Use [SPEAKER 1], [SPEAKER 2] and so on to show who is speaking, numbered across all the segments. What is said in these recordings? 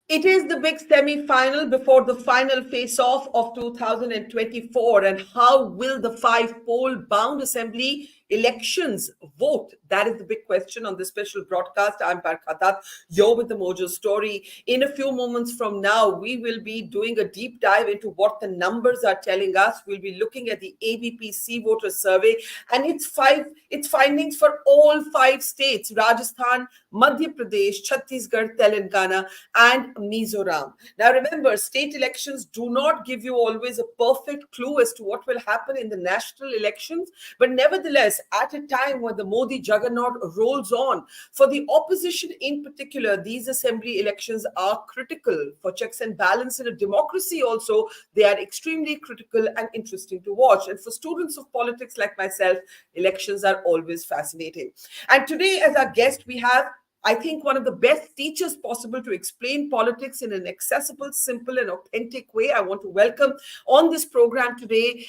[SPEAKER 1] It is the big semi-final before the final face-off of 2024. And how will the five poll-bound assembly elections vote? That is the big question on this special broadcast. I'm Barkha Dutt, you're with the Mojo story. In a few moments from now, we will be doing a deep dive into what the numbers are telling us. We'll be looking at the ABP voter survey and its findings for all five states: Rajasthan, Madhya Pradesh, Chhattisgarh, Telangana, and Mizoram. Now, remember, state elections do not give you always a perfect clue as to what will happen in the national elections. But nevertheless, at a time when the Modi juggernaut rolls on, for the opposition in particular, these assembly elections are critical for checks and balance in a democracy. Also, they are extremely critical and interesting to watch. And for students of politics like myself, elections are always fascinating. And today, as our guest, we have, I think, one of the best teachers possible to explain politics in an accessible, simple, and authentic way. I want to welcome on this program today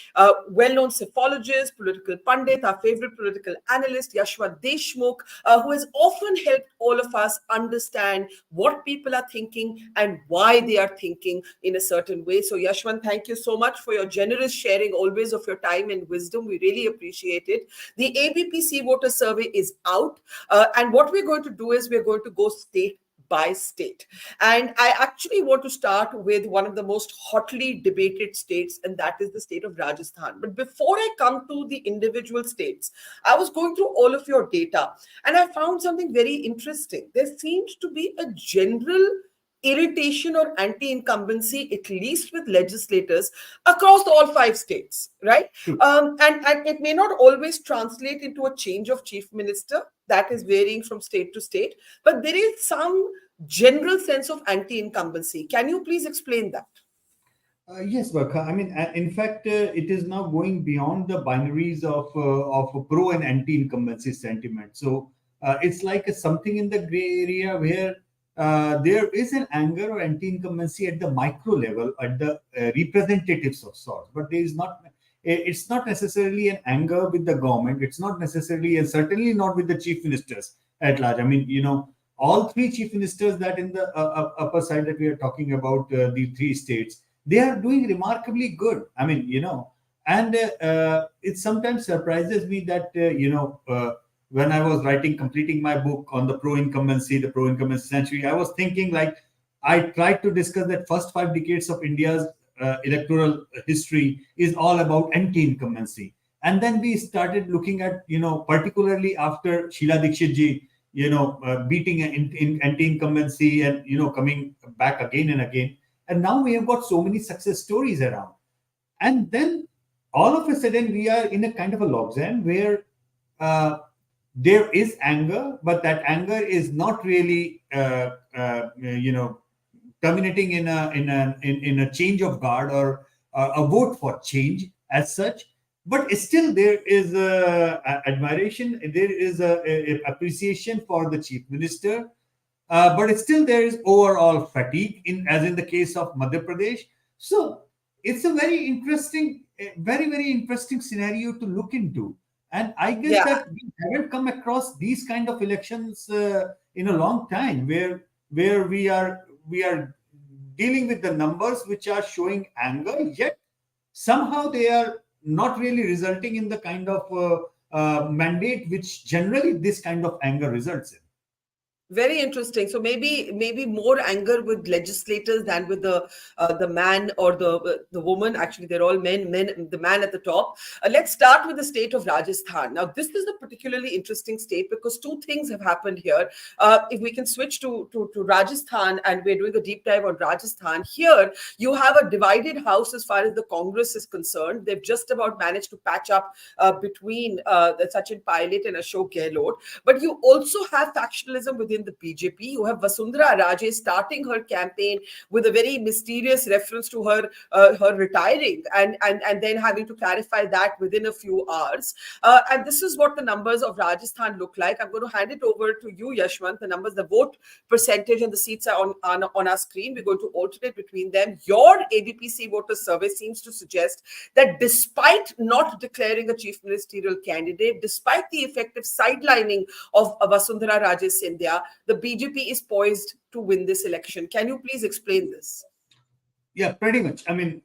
[SPEAKER 1] well-known psephologist, political pundit, our favorite political analyst, Yashwant Deshmukh, who has often helped all of us understand what people are thinking and why they are thinking in a certain way. So, Yashwant, thank you so much for your generous sharing always of your time and wisdom. We really appreciate it. The ABP voter survey is out, and what we're going to do is we're going to go state by state. And I actually want to start with one of the most hotly debated states, and that is the state of Rajasthan. But before I come to the individual states, I was going through all of your data and I found something very interesting. There seems to be a general irritation or anti-incumbency, at least with legislators across all five states, right? And it may not always translate into a change of chief minister. That is varying from state to state, but there is some general sense of anti-incumbency. Can you please explain that?
[SPEAKER 2] Yes, Barkha. I mean, in fact, it is now going beyond the binaries of pro and anti-incumbency sentiment. So it's like something in the gray area where there is an anger or anti-incumbency at the micro level, at the representatives of sorts, but there is not. It's not necessarily an anger with the government. It's not necessarily, and certainly not with the chief ministers at large. I mean, all three chief ministers that in the upper side that we are talking about, the three states, they are doing remarkably good. I mean, and it sometimes surprises me that, when I was completing my book on the pro-incumbency century, I was thinking like, I tried to discuss that first 5 decades of India's electoral history is all about anti-incumbency. And then we started looking at, particularly after Sheila Dikshit ji, beating in anti-incumbency and, coming back again and again. And now we have got so many success stories around. And then all of a sudden we are in a kind of a logjam where there is anger, but that anger is not really, terminating in a change of guard or a vote for change as such. But still there is admiration, there is a appreciation for the chief minister, but still there is overall fatigue, as in the case of Madhya Pradesh. So it's a very interesting scenario to look into. And I guess
[SPEAKER 1] Yeah.
[SPEAKER 2] that we haven't come across these kind of elections in a long time, where we are dealing with the numbers which are showing anger, yet somehow they are not really resulting in the kind of mandate which generally this kind of anger results in.
[SPEAKER 1] Very interesting. So maybe more anger with legislators than with the man or the woman. Actually, they're all men. The man at the top. Let's start with the state of Rajasthan. Now, this is a particularly interesting state because two things have happened here. If we can switch to Rajasthan, and we're doing a deep dive on Rajasthan. Here, you have a divided house as far as the Congress is concerned. They've just about managed to patch up between the Sachin Pilot and Ashok Gehlot. But you also have factionalism within the BJP. You have Vasundhara Raje starting her campaign with a very mysterious reference to her retiring and then having to clarify that within a few hours. And this is what the numbers of Rajasthan look like. I'm going to hand it over to you, Yashwant. The numbers, the vote percentage and the seats are on our screen. We're going to alternate between them. Your ABP voter survey seems to suggest that despite not declaring a chief ministerial candidate, despite the effective sidelining of Vasundhara Raje Scindia, the BJP is poised to win this election. Can you please explain this?
[SPEAKER 2] Yeah, pretty much. I mean,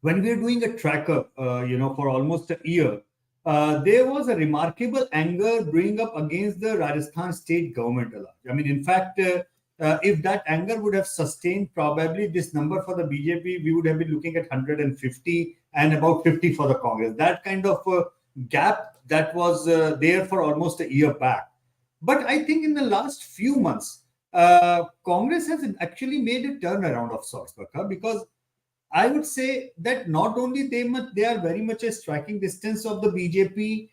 [SPEAKER 2] when we were doing a tracker, for almost a year, there was a remarkable anger brewing up against the Rajasthan state government. I mean, in fact, if that anger would have sustained, probably this number for the BJP, we would have been looking at 150 and about 50 for the Congress. That kind of gap that was there for almost a year back. But I think in the last few months, Congress has actually made a turnaround of sorts, Barkha, because I would say that not only they are very much a striking distance of the BJP,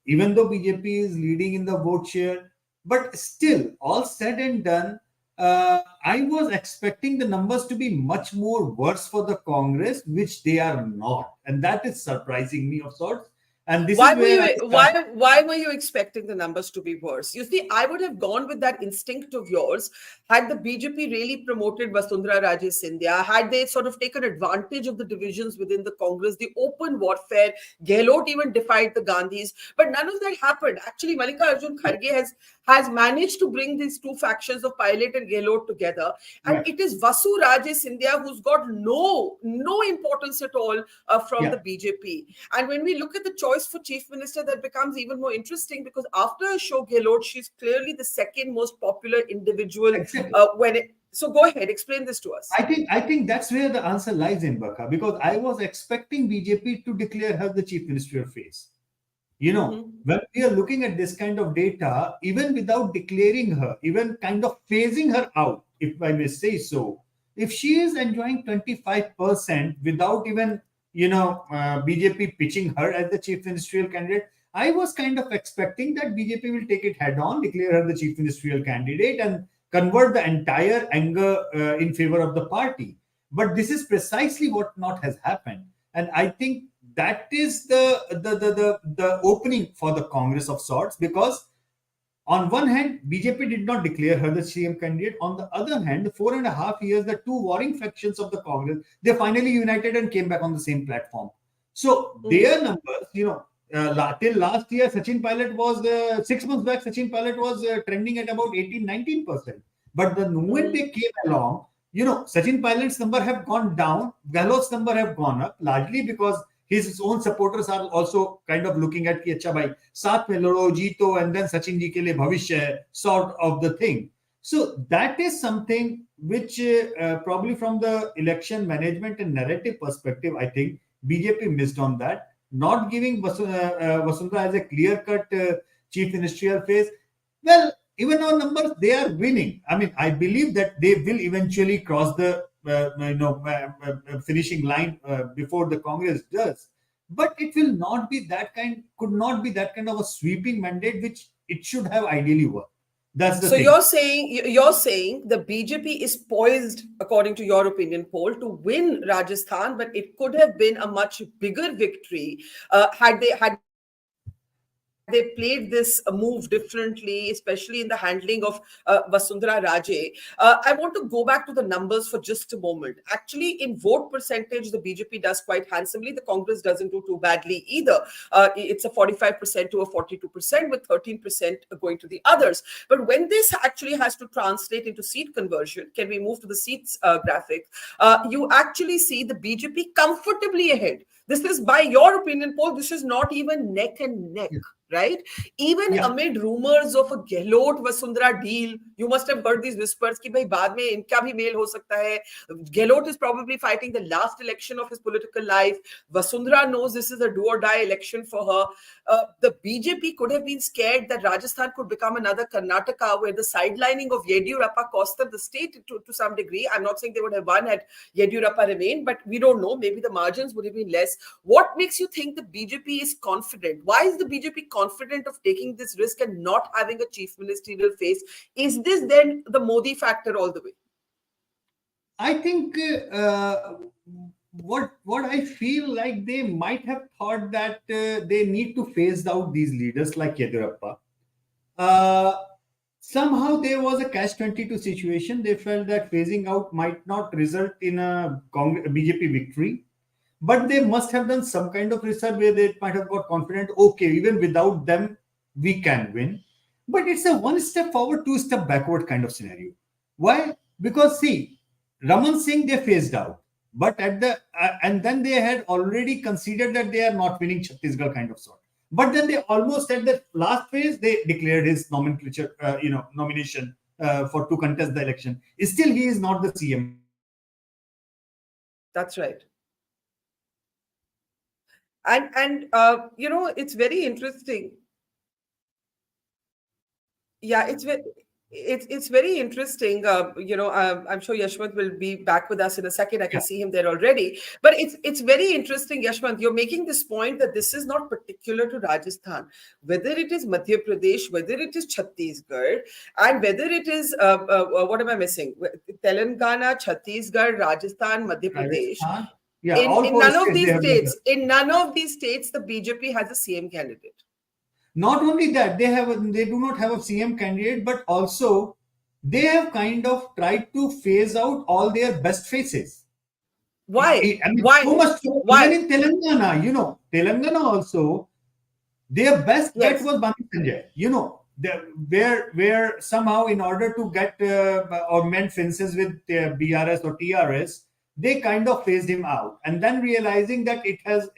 [SPEAKER 2] even though BJP is leading in the vote share, but still, all said and done, I was expecting the numbers to be much more worse for the Congress, which they are not, and that is surprising me of sorts. And this is
[SPEAKER 1] Why were
[SPEAKER 2] where I
[SPEAKER 1] you
[SPEAKER 2] start.
[SPEAKER 1] why were you expecting the numbers to be worse? You see, I would have gone with that instinct of yours had the BJP really promoted Vasundhara Raje Scindia, had they sort of taken advantage of the divisions within the Congress, the open warfare. Gehlot even defied the Gandhis, but none of that happened. Actually, Mallikarjun Kharge has managed to bring these two factions of Pilot and Gehlot together, and
[SPEAKER 2] Right.
[SPEAKER 1] it is Vasu Raje Scindia who's got no importance at all from
[SPEAKER 2] Yeah,
[SPEAKER 1] the BJP. And when we look at the choice for chief minister, that becomes even more interesting because after Ashok Gehlot, she's clearly the second most popular individual.
[SPEAKER 2] exactly.
[SPEAKER 1] So go ahead, explain this to us.
[SPEAKER 2] I think that's where the answer lies in, Barkha, because I was expecting BJP to declare her the chief ministerial face.
[SPEAKER 1] Mhm.
[SPEAKER 2] When we are looking at this kind of data, even without declaring her, even kind of phasing her out, if I may say so, if she is enjoying 25% without even, BJP pitching her as the chief ministerial candidate, I was kind of expecting that BJP will take it head on, declare her the chief ministerial candidate, and convert the entire anger in favor of the party. But this is precisely what not has happened. And I think that is the opening for the Congress of sorts, because on one hand, BJP did not declare her the CM candidate. On the other hand, the 4.5 years, the two warring factions of the Congress, they finally united and came back on the same platform. So
[SPEAKER 1] Mhm.
[SPEAKER 2] their numbers, till last year, Sachin Pilot was 6 months back. Sachin Pilot was trending at about 18-19%. But the moment
[SPEAKER 1] Mhm.
[SPEAKER 2] they came along, Sachin Pilot's number have gone down, Gehlot's number have gone up, largely because his own supporters are also kind of looking at कि अच्छा भाई साथ में लड़ो जीतो and then Sachin ji के लिए भविष्य है sort of the thing. So that is something which probably from the election management and narrative perspective, I think BJP missed on that, not giving Vasundhara as a clear-cut chief ministerial face. Well, even on numbers, they are winning. I mean, I believe that they will eventually cross the finishing line before the Congress does. But it will not be that kind, could not be that kind of a sweeping mandate, which it should have ideally worked. That's the
[SPEAKER 1] So
[SPEAKER 2] thing.
[SPEAKER 1] you're saying the BJP is poised, according to your opinion poll, to win Rajasthan, but it could have been a much bigger victory had they played this move differently, especially in the handling of Vasundhara Raje. I want to go back to the numbers for just a moment. Actually, in vote percentage, the BJP does quite handsomely. The Congress doesn't do too badly either. It's a 45% to a 42%, with 13% going to the others. But when this actually has to translate into seat conversion, can we move to the seats graphic? You actually see the BJP comfortably ahead. This is, by your opinion poll, this is not even neck and neck,
[SPEAKER 2] Yeah.
[SPEAKER 1] right? Even
[SPEAKER 2] Yeah.
[SPEAKER 1] amid rumors of a Gehlot Vasundhara deal, you must have heard these whispers कि भाई बाद में इनका भी mail हो सकता है. Gehlot is probably fighting the last election of his political life. Vasundhara knows this is a do or die election for her. The BJP could have been scared that Rajasthan could become another Karnataka, where the sidelining of Yediyurappa cost them the state to some degree. I'm not saying they would have won had Yediyurappa remained, but we don't know. Maybe the margins would have been less. What makes you think the BJP is confident? Why is the BJP confident of taking this risk and not having a chief ministerial face? Is this then the Modi factor all the way?
[SPEAKER 2] I think what I feel like they might have thought that they need to phase out these leaders like Yediyurappa. Uh, Somehow there was a catch-22 situation. They felt that phasing out might not result in a BJP victory, but they must have done some kind of research where they might have got confident. Okay, even without them, we can win. but it's a one step forward, two step backward kind of scenario. Why? Because see, Raman Singh they phased out, but at the and then they had already considered that they are not winning Chhattisgarh kind of sort. But then they almost at the last phase they declared his nomenclature, nomination for to contest the election. Still, he is not the CM of Chhattisgarh.
[SPEAKER 1] That's right. And it's very interesting. Yeah, it's very interesting. I'm sure Yashwant will be back with us in a second. I can
[SPEAKER 2] Yeah,
[SPEAKER 1] see him there already. But it's very interesting, Yashwant. You're making this point that this is not particular to Rajasthan, whether it is Madhya Pradesh, whether it is Chhattisgarh, and whether it is what am I missing? Telangana, Chhattisgarh, Rajasthan, Madhya Pradesh.
[SPEAKER 2] Rajasthan. Yeah,
[SPEAKER 1] In
[SPEAKER 2] all
[SPEAKER 1] in
[SPEAKER 2] four
[SPEAKER 1] none of
[SPEAKER 2] states they
[SPEAKER 1] these
[SPEAKER 2] have
[SPEAKER 1] states,
[SPEAKER 2] leaders.
[SPEAKER 1] in none of these states, the BJP has a CM candidate.
[SPEAKER 2] Not only that, they do not have a CM candidate, but also they have kind of tried to phase out all their best faces.
[SPEAKER 1] Why?
[SPEAKER 2] I mean, so
[SPEAKER 1] Why?
[SPEAKER 2] much so, even
[SPEAKER 1] Why?
[SPEAKER 2] in Telangana, Telangana also, their best bet
[SPEAKER 1] Yes.
[SPEAKER 2] was Bani Sanjay. Where somehow in order to get or mend fences with BRS or TRS, they kind of phased him out, and then realizing that it has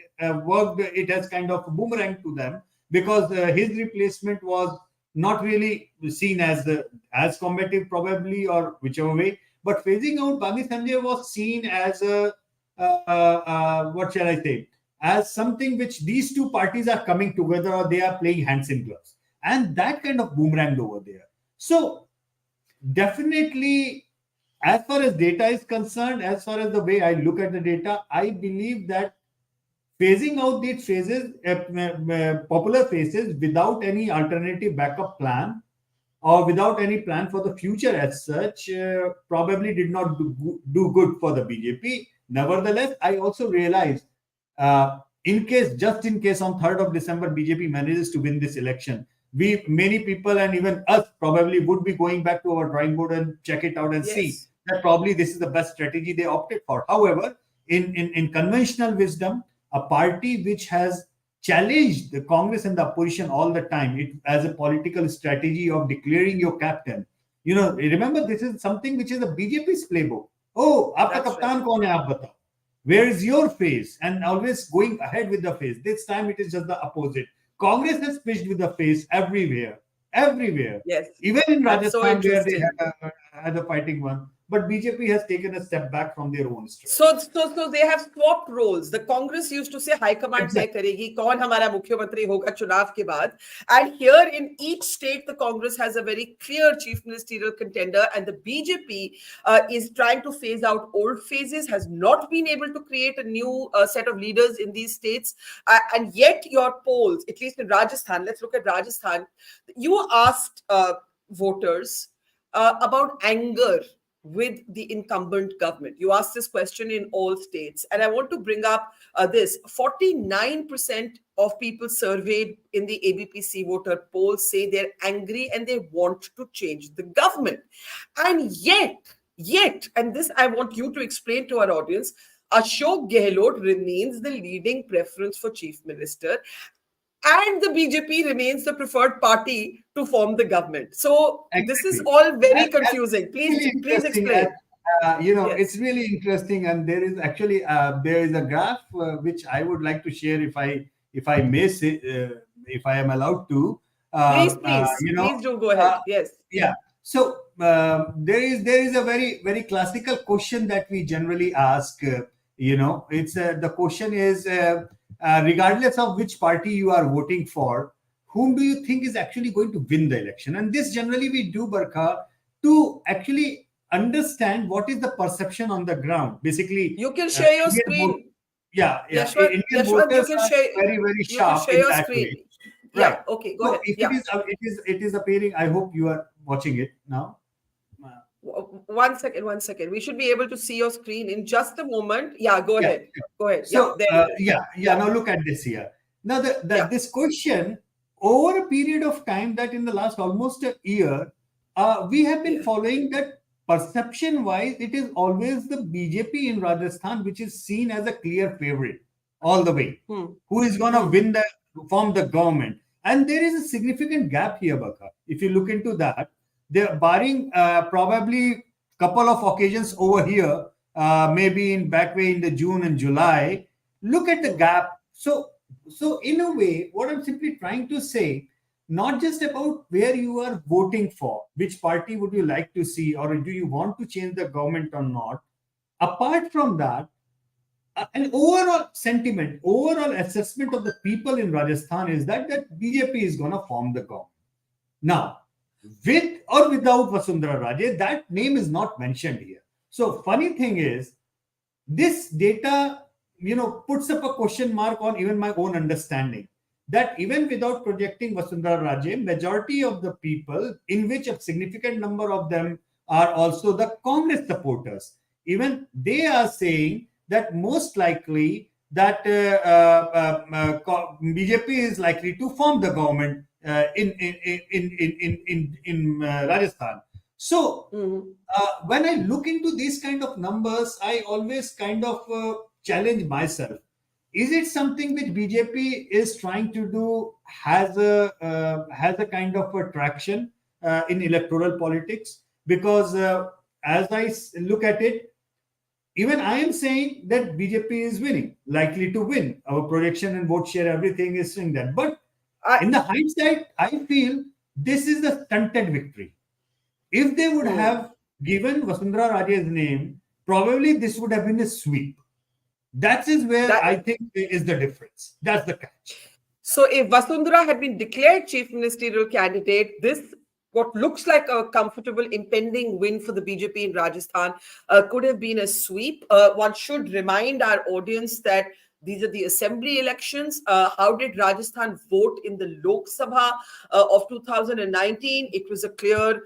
[SPEAKER 2] worked, it has kind of boomerang to them because his replacement was not really seen as combative, probably, or whichever way. But phasing out Bani Sanjay was seen as a what shall I say, as something which these two parties are coming together or they are playing hands in gloves. And that kind of boomeranged over there. So definitely, as far as data is concerned, as far as the way I look at the data, I believe that phasing out these phases, popular phases, without any alternative backup plan or without any plan for the future as such, probably did not do good for the BJP. Nevertheless, I also realized, just in case on 3rd of December, BJP manages to win this election, many people and even us probably would be going back to our drawing board and check it out and see
[SPEAKER 1] Yes.
[SPEAKER 2] that probably this is the best strategy they opted for. However, in conventional wisdom, a party which has challenged the Congress and the opposition all the time as a political strategy of declaring your captain. Remember, this is something which is the BJP's playbook. Oh, aapka
[SPEAKER 1] That's right.
[SPEAKER 2] kaptan kaun hai, aap batao. Where is your face? And always going ahead with the face. This time it is just the opposite. Congress has pitched with the face everywhere, everywhere.
[SPEAKER 1] Yes.
[SPEAKER 2] Even in
[SPEAKER 1] That's so
[SPEAKER 2] Rajasthan, where they
[SPEAKER 1] interesting.
[SPEAKER 2] had a fighting one. But BJP has taken a step back from their own strategy.
[SPEAKER 1] So they have swapped roles. The Congress used to say High Command तय
[SPEAKER 2] Exactly.
[SPEAKER 1] करेगी कौन हमारा मुख्यमंत्री होगा चुनाव के बाद. And here in each state, the Congress has a very clear chief ministerial contender, and the BJP is trying to phase out old phases, has not been able to create a new set of leaders in these states. And yet your polls, at least in Rajasthan, let's look at Rajasthan, you asked voters about anger with the incumbent government. You asked this question in all states. And I want to bring up this 49% of people surveyed in the ABPC voter poll say they're angry and they want to change the government. And yet, and this I want you to explain to our audience, Ashok Gehlot remains the leading preference for chief minister, and the BJP remains the preferred party to form the government. So this is
[SPEAKER 2] Exactly.
[SPEAKER 1] all very
[SPEAKER 2] And
[SPEAKER 1] confusing.
[SPEAKER 2] really
[SPEAKER 1] Please
[SPEAKER 2] interesting. And,
[SPEAKER 1] explain.
[SPEAKER 2] it's
[SPEAKER 1] Yes,
[SPEAKER 2] really interesting. And there is actually there is a graph which I would like to share if I may say if I am allowed to.
[SPEAKER 1] please do go
[SPEAKER 2] Uh,
[SPEAKER 1] ahead. Yes,
[SPEAKER 2] yeah. So there is a very very classical question that we generally ask. It's the question is regardless of which party you are voting for, whom do you think is actually going to win the election? And this generally we do, Barkha, to actually understand what is the perception on the ground. Basically,
[SPEAKER 1] you can share your
[SPEAKER 2] Indian vote,
[SPEAKER 1] screen.
[SPEAKER 2] yeah, Indian
[SPEAKER 1] Yashwant,
[SPEAKER 2] voters are very very
[SPEAKER 1] you can
[SPEAKER 2] sharp
[SPEAKER 1] share
[SPEAKER 2] in
[SPEAKER 1] your
[SPEAKER 2] that way,
[SPEAKER 1] screen. Yeah,
[SPEAKER 2] right?
[SPEAKER 1] okay, go
[SPEAKER 2] So
[SPEAKER 1] ahead.
[SPEAKER 2] if
[SPEAKER 1] Yeah.
[SPEAKER 2] it is appearing, I hope you are watching it now. Uh,
[SPEAKER 1] 1 second, 1 second. We should be able to see your screen in just a moment. Yeah, go
[SPEAKER 2] Yeah.
[SPEAKER 1] ahead. Go ahead. Yeah,
[SPEAKER 2] So
[SPEAKER 1] there it is.
[SPEAKER 2] yeah.
[SPEAKER 1] Yeah,
[SPEAKER 2] Now look at this here. Now
[SPEAKER 1] yeah,
[SPEAKER 2] this question over a period of time that in the last almost a year, we have been
[SPEAKER 1] yeah.
[SPEAKER 2] following that perception wise, it is always the BJP in Rajasthan which is seen as a clear favorite all the way.
[SPEAKER 1] Hmm.
[SPEAKER 2] Who is going to
[SPEAKER 1] Hmm.
[SPEAKER 2] win the form the government? And there is a significant gap here, Barkha. If you look into that, they're barring probably couple of occasions over here, maybe in back way in the June and July. Look at the gap. So in a way, what I'm simply trying to say, not just about where you are voting for, which party would you like to see, or do you want to change the government or not. Apart from that, an overall sentiment, overall assessment of the people in Rajasthan is that BJP is going to form the government. Now, with or without Vasundhara Raje, that name is not mentioned here. So, funny thing is, this data, puts up a question mark on even my own understanding that even without projecting Vasundhara Raje, majority of the people, in which a significant number of them are also the Congress supporters, even they are saying that most likely that BJP is likely to form the government in Rajasthan. So when I look into these kind of numbers, I always kind of challenge myself. Is it something which BJP is trying to do has a kind of a traction in electoral politics? Because as I look at it, even I am saying that BJP is winning, likely to win. Our projection and vote share, everything is saying that. But in the hindsight, I feel this is the stunted victory. If they would have given Vasundhara Raje's name, probably this would have been a sweep. That is where I think is the difference. That's the catch.
[SPEAKER 1] So if Vasundhara had been declared chief ministerial candidate, this what looks like a comfortable impending win for the BJP in Rajasthan could have been a sweep. One should remind our audience that these are the assembly elections. How did Rajasthan vote in the Lok Sabha of 2019? It was a clear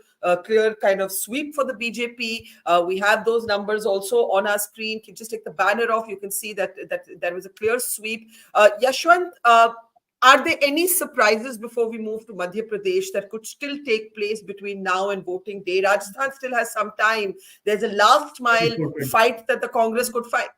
[SPEAKER 1] kind of sweep for the BJP. We have those numbers also on our screen. Can you just take the banner off? You can see that there was a clear sweep. Yashwant, are there any surprises before we move to Madhya Pradesh that could still take place between now and voting day? Rajasthan still has some time. There's a last mile fight that the Congress could fight.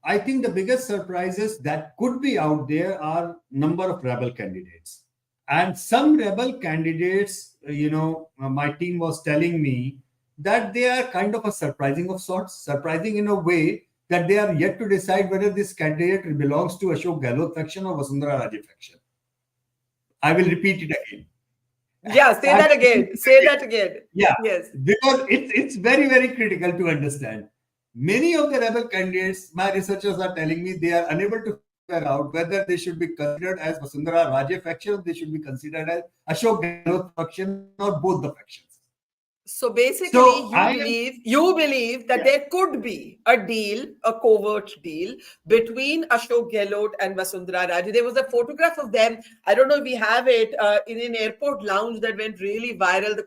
[SPEAKER 2] I think the biggest surprises that could be out there are number of rebel candidates. And some rebel candidates, my team was telling me that they are kind of a surprising of sorts, surprising in a way that they are yet to decide whether this candidate belongs to Ashok Gehlot faction or Vasundhara Raje faction. I will repeat it again.
[SPEAKER 1] Yeah, say that again. Say that again.
[SPEAKER 2] Yeah,
[SPEAKER 1] yes.
[SPEAKER 2] Because it's very, very critical to understand. Many of the rebel candidates, my researchers are telling me, they are unable to figure out whether they should be considered as Vasundhara Raje faction or they should be considered as Ashok Gehlot faction or both the factions.
[SPEAKER 1] So basically, you believe that there could be a deal, a covert deal between Ashok Gehlot and Vasundhara Raje. There was a photograph of them. I don't know if we have it in an airport lounge that went really viral. The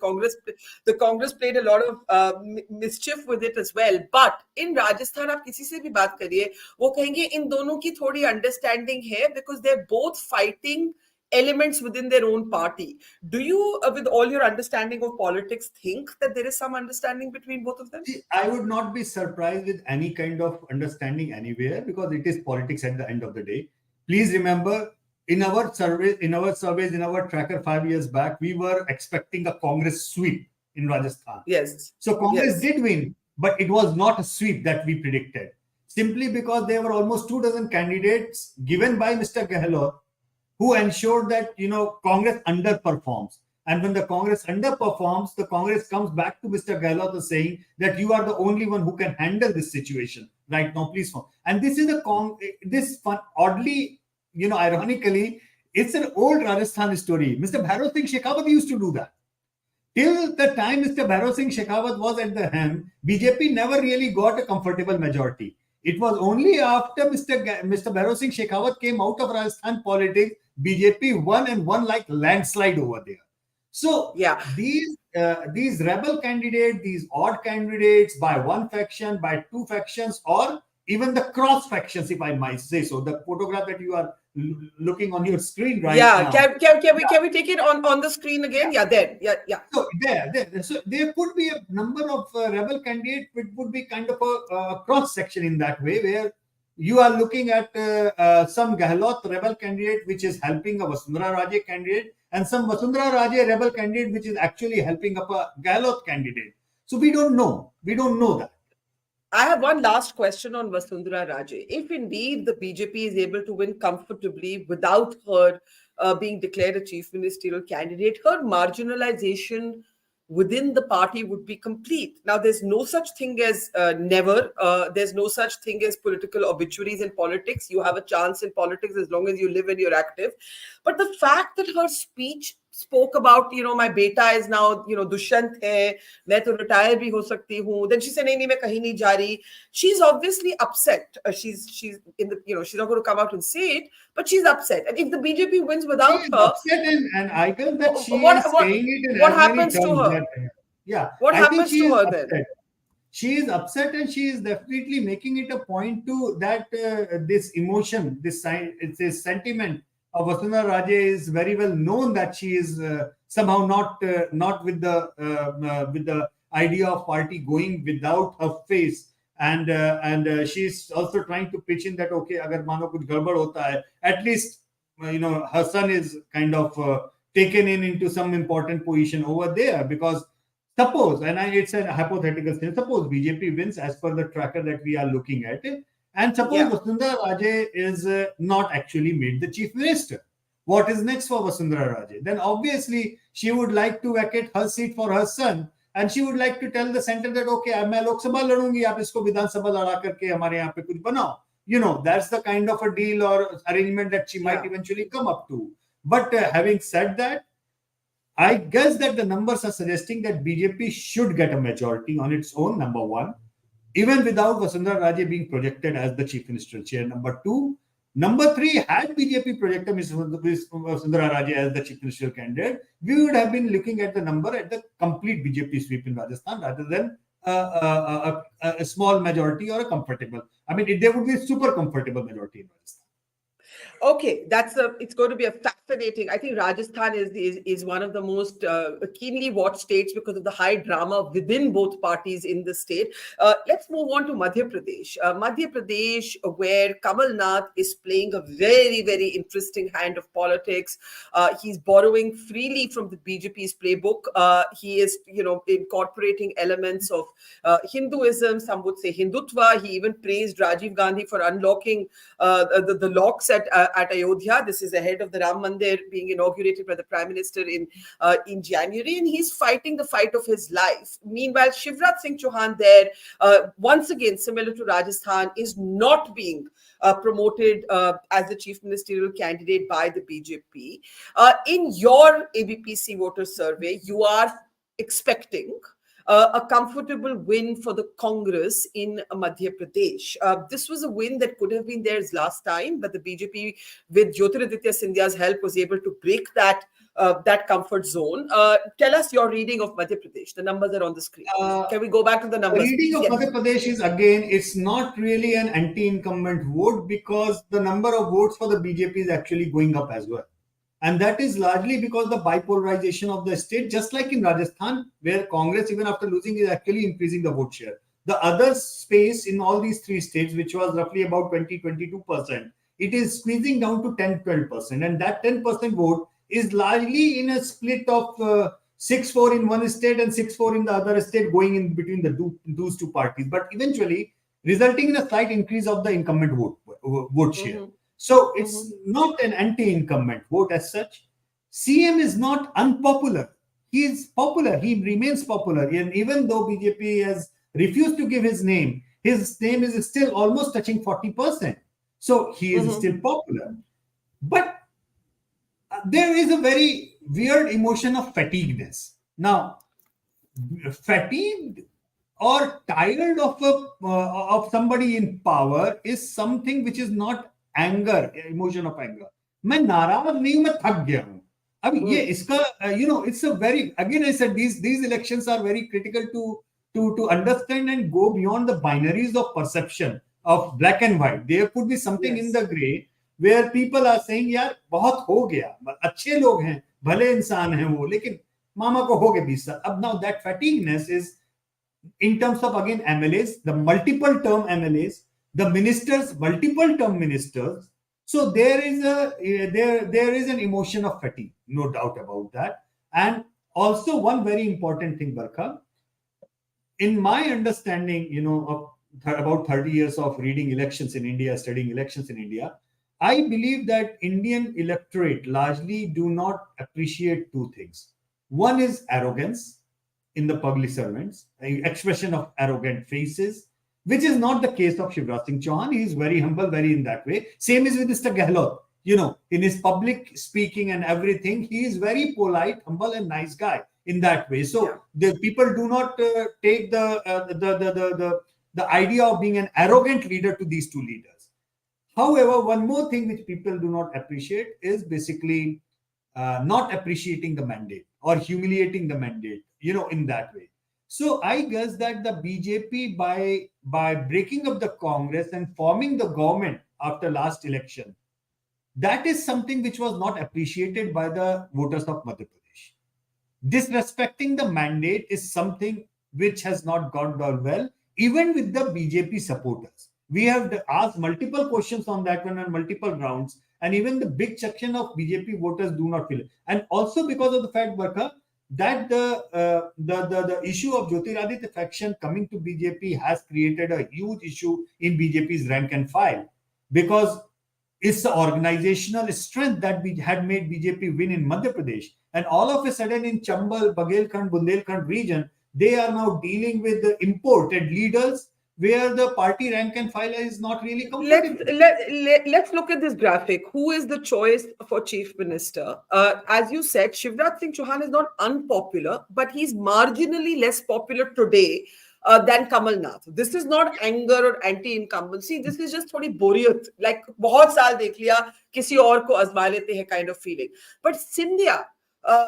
[SPEAKER 1] Congress played a lot of mischief with it as well. But in Rajasthan, आप किसी से भी बात करिए, वो कहेंगे इन दोनों की थोड़ी understanding है because they're both fighting elements within their own party. Do you, with all your understanding of politics, think that there is some understanding between both of them?
[SPEAKER 2] See, I would not be surprised with any kind of understanding anywhere because it is politics at the end of the day. Please remember, in our surveys, in our tracker 5 years back, we were expecting a Congress sweep in Rajasthan.
[SPEAKER 1] Yes.
[SPEAKER 2] So Congress did win, but it was not a sweep that we predicted. Simply because there were almost 24 candidates given by Mr. Gehlot who ensured that, Congress underperforms. And when the Congress underperforms, the Congress comes back to Mr. Gehlot saying that you are the only one who can handle this situation right now, please form. And this is oddly, ironically, it's an old Rajasthan story. Mr. Bhairav Singh Shekhawat used to do that. Till the time Mr. Bhairav Singh Shekhawat was at the helm, BJP never really got a comfortable majority. It was only after Mr. Bhairav Singh Shekhawat came out of Rajasthan politics, BJP won and won like landslide over there. So these rebel candidates, these odd candidates by one faction, by two factions, or even the cross factions, if I might say so. The photograph that you are looking on your screen right now.
[SPEAKER 1] Can we take it on the screen again? There.
[SPEAKER 2] So So there could be a number of rebel candidates, which would be kind of a cross section in that way, where You are looking at some Gehlot rebel candidate which is helping a Vasundhara Raje candidate, and some Vasundhara Raje rebel candidate which is actually helping up a Gehlot candidate. So we don't know. We don't know that.
[SPEAKER 1] I have one last question on Vasundhara Raje. If indeed the BJP is able to win comfortably without her being declared a chief ministerial candidate, her marginalization within the party would be complete. Now, there's no such thing as never. There's no such thing as political obituaries in politics. You have a chance in politics as long as you live and you're active. But the fact that her speech spoke about, my beta is now, Dushyant hai, मैं तो retire भी हो सकती हूँ. Then she said, नहीं, मैं कहीं नहीं जा रही. She's obviously upset. She's in the, she's not going to come out and say it, but she's upset. And if the BJP wins
[SPEAKER 2] She
[SPEAKER 1] without
[SPEAKER 2] is
[SPEAKER 1] her,
[SPEAKER 2] upset, and I guess that she
[SPEAKER 1] what
[SPEAKER 2] is
[SPEAKER 1] what
[SPEAKER 2] saying it in
[SPEAKER 1] what
[SPEAKER 2] as many
[SPEAKER 1] happens to
[SPEAKER 2] terms
[SPEAKER 1] her?
[SPEAKER 2] that, yeah,
[SPEAKER 1] What
[SPEAKER 2] I think
[SPEAKER 1] happens
[SPEAKER 2] she
[SPEAKER 1] to
[SPEAKER 2] is
[SPEAKER 1] her
[SPEAKER 2] upset.
[SPEAKER 1] then?
[SPEAKER 2] She is upset, and she is definitely making it a point to that this emotion, it's a sentiment of Vasundhara Raje is very well known, that she is somehow not with the idea of party going without her face, and she's also trying to pitch in that, okay, agar mano kuch gadbad hota hai, at least her son is kind of taken into some important position over there, because suppose, and it's a hypothetical thing, suppose BJP wins as per the tracker that we are looking at, and suppose
[SPEAKER 1] Yeah.
[SPEAKER 2] Vasundhara Raje is not actually made the chief minister. What is next for Vasundhara Raje? Then obviously she would like to vacate her seat for her son, and she would like to tell the center that, okay, मैं लोकसभा लड़ूंगी, आप इसको विधानसभा लड़ा करके हमारे यहाँ पे कुछ बनाओ. That's the kind of a deal or arrangement that she might eventually come up to. But having said that, I guess that the numbers are suggesting that BJP should get a majority on its own, number one, even without Vasundhara Raje being projected as the chief ministerial chair, number two. Number three, had BJP projected Ms. Vasundhara Raje as the chief ministerial candidate, we would have been looking at the number at the complete BJP sweep in Rajasthan rather than a small majority or a comfortable. I mean, there would be a super comfortable majority in Rajasthan.
[SPEAKER 1] Okay, it's going to be a fascinating. I think Rajasthan is one of the most keenly watched states because of the high drama within both parties in the state. Let's move on to Madhya Pradesh. Madhya Pradesh, where Kamal Nath is playing a very, very interesting hand of politics. He's borrowing freely from the BJP's playbook. He is, incorporating elements of Hinduism. Some would say Hindutva. He even praised Rajiv Gandhi for unlocking the locks at Ayodhya. This is ahead of the Ram Mandir being inaugurated by the Prime Minister in January, and he's fighting the fight of his life. Meanwhile, Shivraj Singh Chauhan there, once again, similar to Rajasthan, is not being promoted as the chief ministerial candidate by the BJP. In your ABPC voter survey, you are expecting a comfortable win for the Congress in Madhya Pradesh. This was a win that could have been theirs last time, but the BJP, with Jyotiraditya Scindia's help, was able to break that comfort zone. Tell us your reading of Madhya Pradesh. The numbers are on the screen. Can we go back to the numbers?
[SPEAKER 2] The reading of Madhya Pradesh is, again, it's not really an anti-incumbent vote, because the number of votes for the BJP is actually going up as well. And that is largely because the bipolarization of the state, just like in Rajasthan, where Congress, even after losing, is actually increasing the vote share. The other space in all these three states, which was roughly about 20-22%, it is squeezing down to 10-12%. And that 10% vote is largely in a split of 6-4 in one state and 6-4 in the other state, going in between those two parties, but eventually resulting in a slight increase of the incumbent vote share. Mm-hmm. So it's not an anti-incumbent vote as such. CM is not unpopular. He is popular. He remains popular. And even though BJP has refused to give his name is still almost touching 40%. So he is still popular. But there is a very weird emotion of fatigueness. Now, fatigued or tired of somebody in power is something which is not anger, emotion of anger. मैं नाराज नहीं हूं, मैं थक गया हूं. अब ये इसका it's a very, again I said, these elections are very critical to understand and go beyond the binaries of perception of black and white. There could be something in the gray where people are saying, यार बहुत हो गया, अच्छे लोग हैं, भले इंसान हैं वो, लेकिन मामा को हो गए 20 साल. अब now that fatigueness is in terms of, again, MLAs, the multiple term MLAs, the ministers, multiple term ministers. So there is there is an emotion of fatigue, no doubt about that. And also one very important thing, Barkha, in my understanding, of about 30 years of reading elections in India, studying elections in India, I believe that Indian electorate largely do not appreciate two things. One is arrogance in the public servants, an expression of arrogant faces, which is not the case of Shivraj Singh Chauhan. He is very humble, very in that way. Same is with Mr. Gehlot. In his public speaking and everything, he is very polite, humble, and nice guy in that way. So the people do not take the idea of being an arrogant leader to these two leaders. However, one more thing which people do not appreciate is basically not appreciating the mandate or humiliating the mandate, in that way. So I guess that the BJP, by breaking up the Congress and forming the government after last election, that is something which was not appreciated by the voters of Madhya Pradesh. Disrespecting the mandate is something which has not gone down well, even with the BJP supporters. We have asked multiple questions on that one on multiple grounds, and even the big section of BJP voters do not feel it. And also because of the fact, Barkha, that the issue of Jyotiraditya faction coming to BJP has created a huge issue in BJP's rank and file, because it's the organizational strength that we had made BJP win in Madhya Pradesh. And all of a sudden in Chambal, Bagelkhand, Bundelkhand region, they are now dealing with the imported leaders where the party rank and file is not really competitive.
[SPEAKER 1] Let's look at this graphic. Who is the choice for chief minister? As you said, Shivraj Singh Chauhan is not unpopular, but he's marginally less popular today than Kamal Nath. This is not anger or anti-incumbency. This is just थोड़ी बोरियत, like बहुत साल देख लिया, किसी और को आजमा लेते हैं kind of feeling. But Scindia,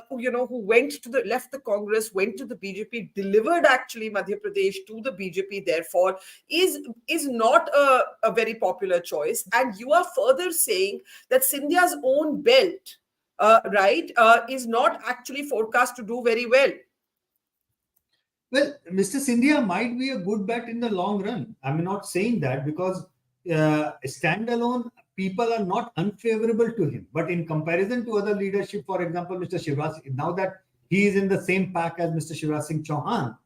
[SPEAKER 1] who left the Congress, went to the BJP, delivered actually Madhya Pradesh to the BJP, therefore, is not a very popular choice. And you are further saying that Scindia's own belt, is not actually forecast to do very well.
[SPEAKER 2] Well, Mr. Scindia might be a good bet in the long run. I'm not saying that, because standalone people are not unfavorable to him. But in comparison to other leadership, for example, Mr. Shivraj, now that he is in the same pack as Mr. Shivraj Singh Chauhan,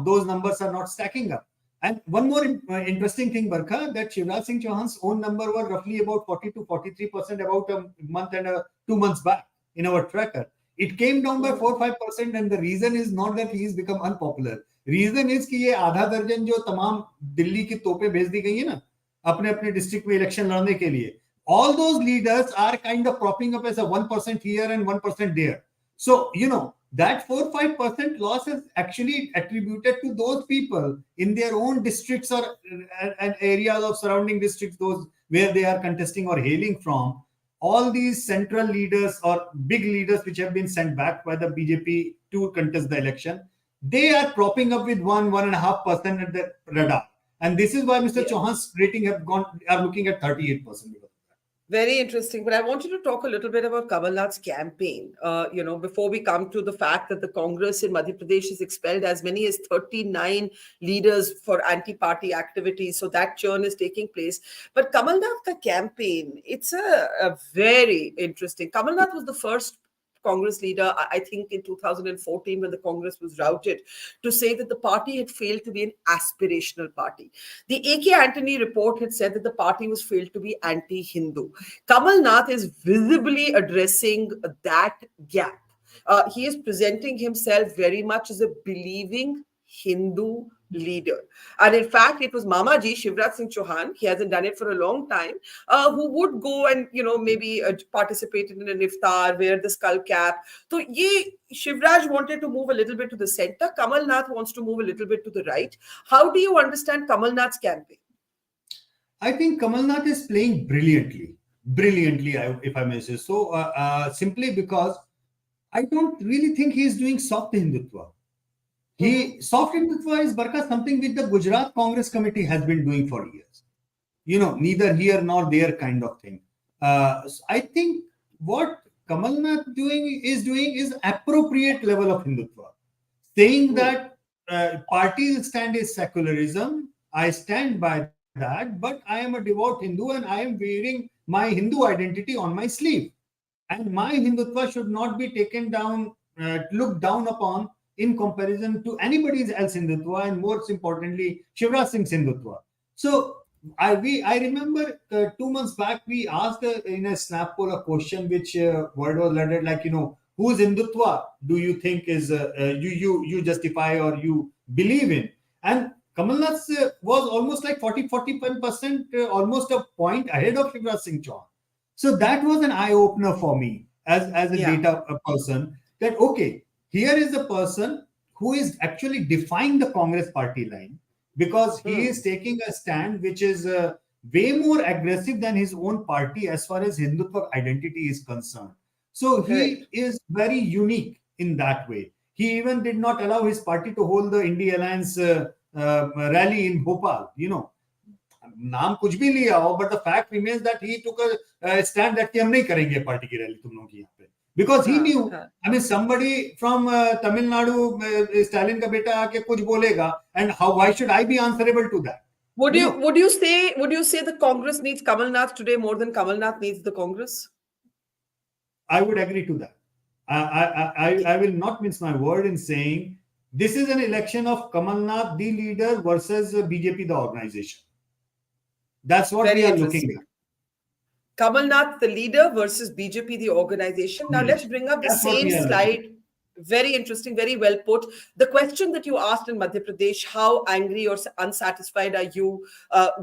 [SPEAKER 2] those numbers are not stacking up. And one more interesting thing, Barkha, that Shivraj Singh Chauhan's own number was roughly about 40 to 43% about a month and 2 months back in our tracker. It came down by 4-5%, and the reason is not that he has become unpopular. Reason is कि ये आधा दर्जन जो तमाम दिल्ली की तोपें भेज दी गई है ना अपने अपने डिस्ट्रिक्ट में इलेक्शन लड़ने के लिए, all those leaders are kind of propping up as a 1% here and 1% there. So that 4-5% loss is actually attributed to those people in their own districts or and areas of surrounding districts, those where they are contesting or hailing from. All these central leaders or big leaders which have been sent back by the BJP to contest the election, they are propping up with 1.5% at the radar. And this is why Mr. Chauhan's rating are looking at 38%.
[SPEAKER 1] Very interesting. But I wanted to talk a little bit about Kamal Nath's campaign, before we come to the fact that the Congress in Madhya Pradesh has expelled as many as 39 leaders for anti-party activities. So that churn is taking place. But Kamal Nath's campaign, it's a very interesting. Kamal Nath was the first Congress leader, I think in 2014, when the Congress was routed, to say that the party had failed to be an aspirational party. The A.K. Antony report had said that the party was failed to be anti-Hindu. Kamal Nath is visibly addressing that gap. He is presenting himself very much as a believing Hindu leader. And in fact, it was Mamaji, Shivraj Singh Chauhan, he hasn't done it for a long time, who would go and, maybe participate in an iftar, wear the skull cap. So Shivraj wanted to move a little bit to the center. Kamal Nath wants to move a little bit to the right. How do you understand Kamal Nath's campaign?
[SPEAKER 2] I think Kamal Nath is playing brilliantly, if I may say so, simply because I don't really think he is doing soft Hindutva. Soft Hindutva is, Barkha, something which the Gujarat Congress Committee has been doing for years. Neither here nor there kind of thing. I think what Kamal Nath is doing is appropriate level of Hindutva. Saying that party's stand is secularism, I stand by that, but I am a devout Hindu and I am wearing my Hindu identity on my sleeve. And my Hindutva should not be taken down, looked down upon in comparison to anybody else Hindutva, and most importantly, Shivraj Singh's Hindutva. So I remember 2 months back we asked in a snap poll a question which word was lettered like, whose Hindutva do you think is you justify or you believe in? And Kamal Nath was almost like 41%, almost a point ahead of Shivraj Singh Chauhan. So that was an eye opener for me as a data person, that okay, here is a person who is actually defying the Congress party line, because he is taking a stand which is way more aggressive than his own party as far as Hindutva identity is concerned. So he is very unique in that way. He even did not allow his party to hold the India Alliance rally in Bhopal. नाम कुछ भी लिया हो, but the fact remains that he took a stand that कि हम नहीं करेंगे party की रैली तुम लोगों की यहाँ पे, because he knew, I mean, somebody from Tamil Nadu, Stalin का बेटा आके कुछ बोलेगा, and why should I be answerable to that?
[SPEAKER 1] Would you say the Congress needs Kamal Nath today more than Kamal Nath needs the Congress?
[SPEAKER 2] I would agree to that. I will not mince my word in saying this is an election of Kamal Nath, the leader, versus BJP, the organization. That's what we are looking at.
[SPEAKER 1] Kamal Nath, the leader, versus BJP, the organization. Now let's bring up the same slide. Very interesting, very well put. The question that you asked in Madhya Pradesh, how angry or unsatisfied are you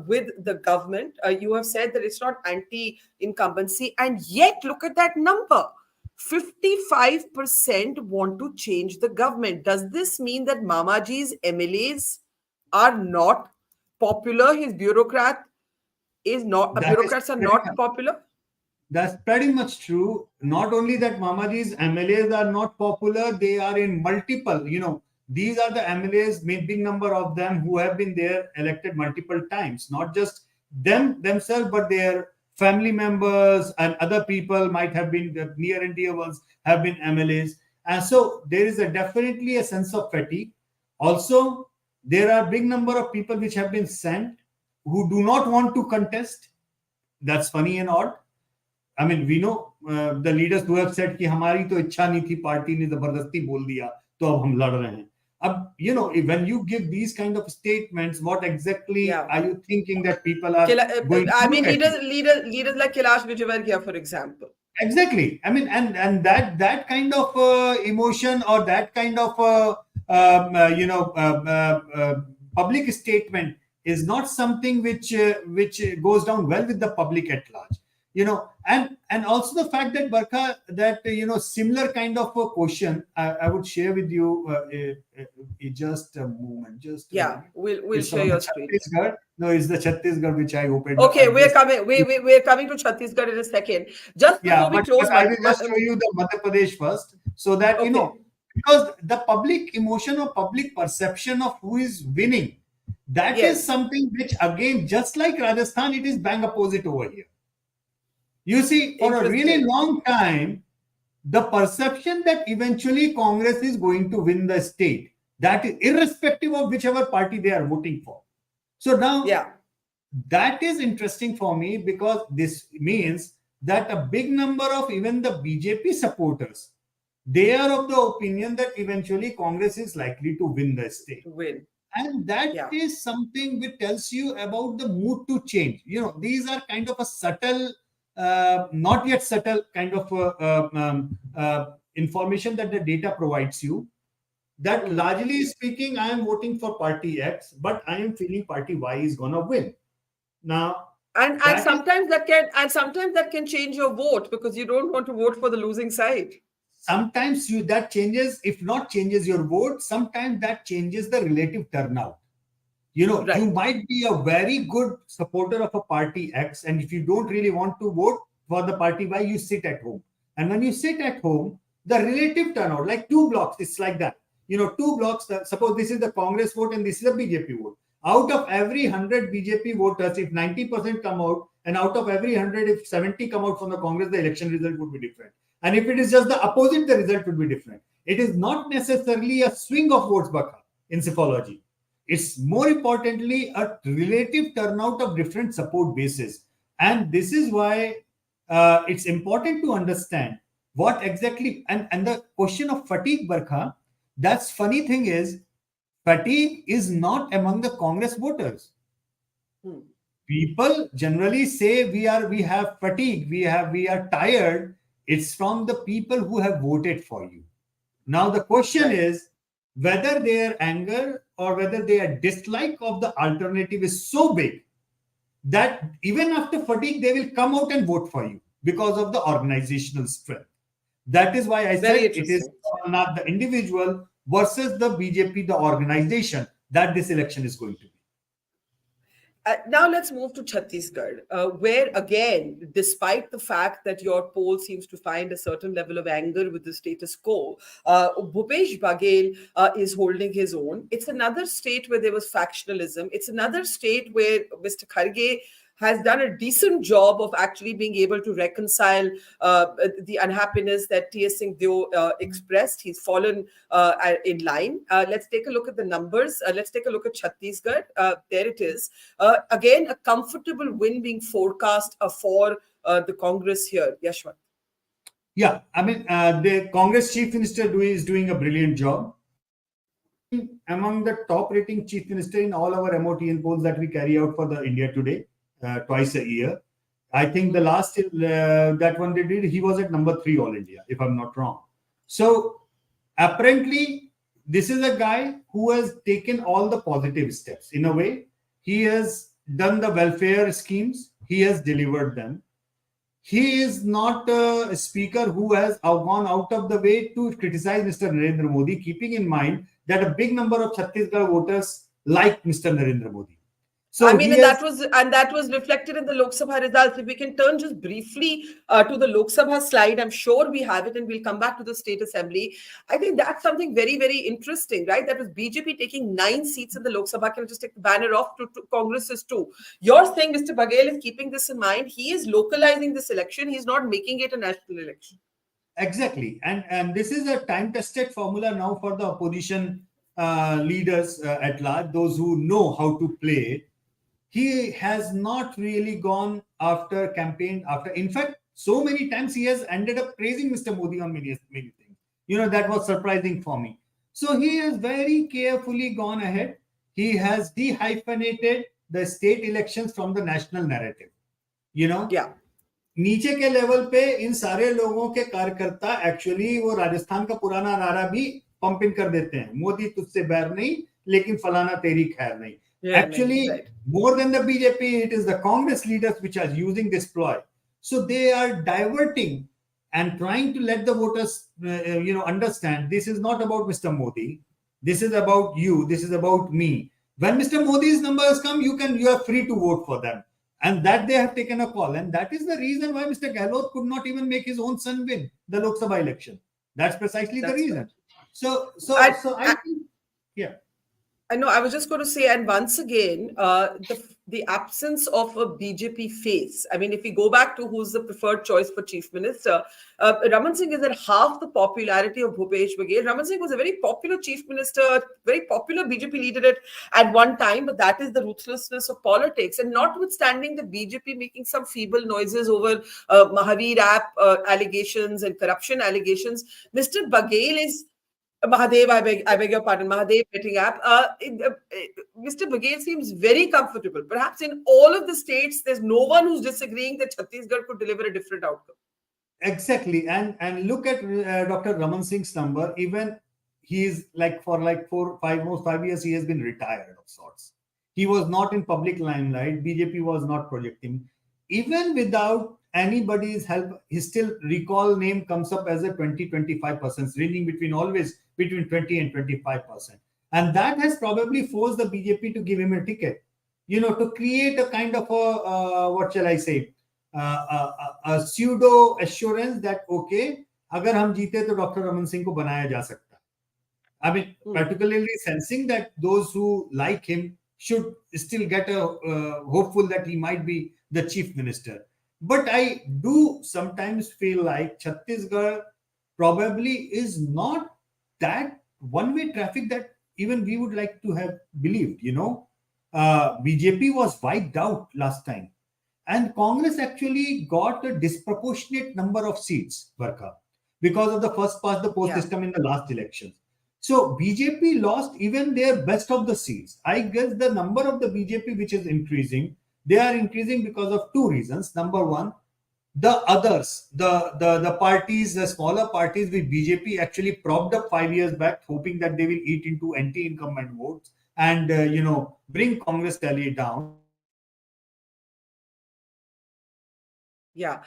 [SPEAKER 1] with the government? You have said that it's not anti-incumbency, and yet look at that number. 55% want to change the government. Does this mean that Mamaji's MLAs are not popular? His bureaucrats are not popular?
[SPEAKER 2] That's pretty much true. Not only that Mamaji's MLAs are not popular, they are in multiple, these are the MLAs, big number of them who have been there elected multiple times, not just themselves, but their family members and other people might have been the near and dear ones have been MLAs. And so there is definitely a sense of fatigue. Also, there are big number of people which have been sent who do not want to contest. That's funny and odd. I mean, we know the leaders who have said कि हमारी तो इच्छा नहीं थी, party ने जबरदस्ती बोल दिया तो अब हम लड़ रहे हैं. अब, when you give these kind of statements, what exactly are you thinking that people are going to
[SPEAKER 1] leaders like Kailash Vijayvargiya, for example.
[SPEAKER 2] Exactly. I mean, and that kind of emotion or that kind of public statement is not something which goes down well with the public at large. And also the fact that Barkha, that similar kind of a question I would share with you just a moment.
[SPEAKER 1] We'll share your screen.
[SPEAKER 2] No, it's the Chhattisgarh which I opened.
[SPEAKER 1] Okay, we're coming to Chhattisgarh in a second. Just before we close,
[SPEAKER 2] I will just show you the Madhya Pradesh first, so that because the public emotion or public perception of who is winning, that is something which, again, just like Rajasthan, it is bang opposite over here. You see, for a really long time, the perception that eventually Congress is going to win the state, that is irrespective of whichever party they are voting for. So now, that is interesting for me, because this means that a big number of even the BJP supporters, they are of the opinion that eventually Congress is likely to win the state. And that is something which tells you about the mood to change. These are kind of a subtle, not yet subtle kind of information that the data provides you, that largely speaking, I am voting for party X, but I am feeling party Y is gonna win. Now,
[SPEAKER 1] and sometimes that can change your vote, because you don't want to vote for the losing side.
[SPEAKER 2] Sometimes that changes, if not changes your vote, sometimes that changes the relative turnout. You might be a very good supporter of a party X, and if you don't really want to vote for the party Y, you sit at home. And when you sit at home, the relative turnout, like 2 blocks, it's like that. 2 blocks, suppose this is the Congress vote and this is the BJP vote. Out of every 100 BJP voters, if 90% come out, and out of every 100, if 70 come out from the Congress, the election result would be different. And if it is just the opposite, the result would be different. It is not necessarily a swing of votes, Barkha, in Psephologist. It's more importantly a relative turnout of different support bases. And this is why it's important to understand what exactly, and the question of fatigue, Barkha, that's funny thing is, fatigue is not among the Congress voters.
[SPEAKER 1] Hmm.
[SPEAKER 2] People generally say we have fatigue, we are tired. It's from the people who have voted for you. Now the question
[SPEAKER 1] Right.
[SPEAKER 2] is whether their anger or whether their dislike of the alternative is so big that even after fatigue they will come out and vote for you because of the organizational strength. That is why I
[SPEAKER 1] Very
[SPEAKER 2] said it is
[SPEAKER 1] interesting.
[SPEAKER 2] not the individual versus the BJP, the organization, that this election is going to be.
[SPEAKER 1] Now let's move to Chhattisgarh, where again, despite the fact that your poll seems to find a certain level of anger with the status quo, Bhupesh Baghel is holding his own. It's another state where there was factionalism. It's another state where Mr. Kharge has done a decent job of actually being able to reconcile the unhappiness that T.S. Singh Deo expressed. He's fallen in line. Let's take a look at the numbers. Let's take a look at Chhattisgarh. There it is. Again, a comfortable win being forecast for the Congress here. Yashwant.
[SPEAKER 2] Yeah, I mean, the Congress Chief Minister is doing a brilliant job. Among the top rating chief minister in all our MOTN polls that we carry out for the India Today twice a year. I think the last that one they did, he was at number 3 all India, if I'm not wrong. So apparently, this is a guy who has taken all the positive steps. In a way, he has done the welfare schemes, he has delivered them. He is not a speaker who has gone out of the way to criticize Mr. Narendra Modi, keeping in mind that a big number of Chhattisgarh voters like Mr. Narendra Modi.
[SPEAKER 1] I
[SPEAKER 2] So
[SPEAKER 1] mean,
[SPEAKER 2] he has
[SPEAKER 1] and that was reflected in the Lok Sabha results. If we can turn just briefly to the Lok Sabha slide, I'm sure we have it, and we'll come back to the state assembly. I think that's something very, very interesting, right? That was BJP taking 9 seats in the Lok Sabha. Can I just take the banner off to Congress is 2? You're saying Mr. Baghel is keeping this in mind. He is localizing this election. He's not making it a national election.
[SPEAKER 2] exactly, and this is a time-tested formula now for the opposition leaders at large, those who know how to play it. He has not really gone after campaign after. In fact, so many times he has ended up praising Mr. Modi on many things. That was surprising for me. So he has very carefully gone ahead. He has dehyphenated the state elections from the national narrative. You know,
[SPEAKER 1] Yeah.
[SPEAKER 2] नीचे के level पे इन सारे लोगों के कार्यकर्ता actually वो राजस्थान का पुराना नारा भी पंप इन कर देते हैं, मोदी तुझसे बैर नहीं लेकिन फलाना तेरी खैर नहीं.
[SPEAKER 1] Yeah,
[SPEAKER 2] Actually,
[SPEAKER 1] right.
[SPEAKER 2] more than the BJP, it is the Congress leaders which are using this ploy. So they are diverting and trying to let the voters, understand this is not about Mr. Modi. This is about you. This is about me. When Mr. Modi's numbers come, you are free to vote for them, and that they have taken a call, and that is the reason why Mr. Gehlot could not even make his own son win the Lok Sabha election. That's precisely the
[SPEAKER 1] That's
[SPEAKER 2] reason.
[SPEAKER 1] right.
[SPEAKER 2] So I think, yeah.
[SPEAKER 1] I know. I was just going to say, and once again, the absence of a BJP face. I mean, if we go back to who's the preferred choice for chief minister, Raman Singh is at half the popularity of Bhupesh Baghel. Raman Singh was a very popular chief minister, very popular BJP leader at one time, but that is the ruthlessness of politics. And notwithstanding the BJP making some feeble noises over Mahavir app allegations and corruption allegations, Mr. Baghel is Mahadev, I beg your pardon, Mahadev betting app. Mr. Baghel seems very comfortable. Perhaps in all of the states, there's no one who's disagreeing that Chhattisgarh could deliver a different outcome.
[SPEAKER 2] Exactly, and look at Dr. Raman Singh's number. Even he is like for like 5 years, he has been retired of sorts. He was not in public limelight. BJP was not projecting. Even without anybody's help, his still recall name comes up as a 20-25%, ranging always between 20 and 25%. And that has probably forced the BJP to give him a ticket, to create a kind of a, what shall I say, a pseudo assurance that, okay, अगर हम जीते तो doctor Raman Singh को बनाया जा सकता है. I mean, particularly sensing that those who like him should still get a hopeful that he might be the chief minister. But I do sometimes feel like Chhattisgarh probably is not that one-way traffic that even we would like to have believed. BJP was wiped out last time, and Congress actually got a disproportionate number of seats, Barkha, because of the first past the post
[SPEAKER 1] Yeah.
[SPEAKER 2] system in the last elections. So BJP lost even their best of the seats. I guess the number of the BJP which is increasing, they are increasing because of two reasons. Number one, the others, the parties, the smaller parties with BJP actually propped up 5 years back, hoping that they will eat into anti-incumbent votes and bring Congress tally down.
[SPEAKER 1] Yeah.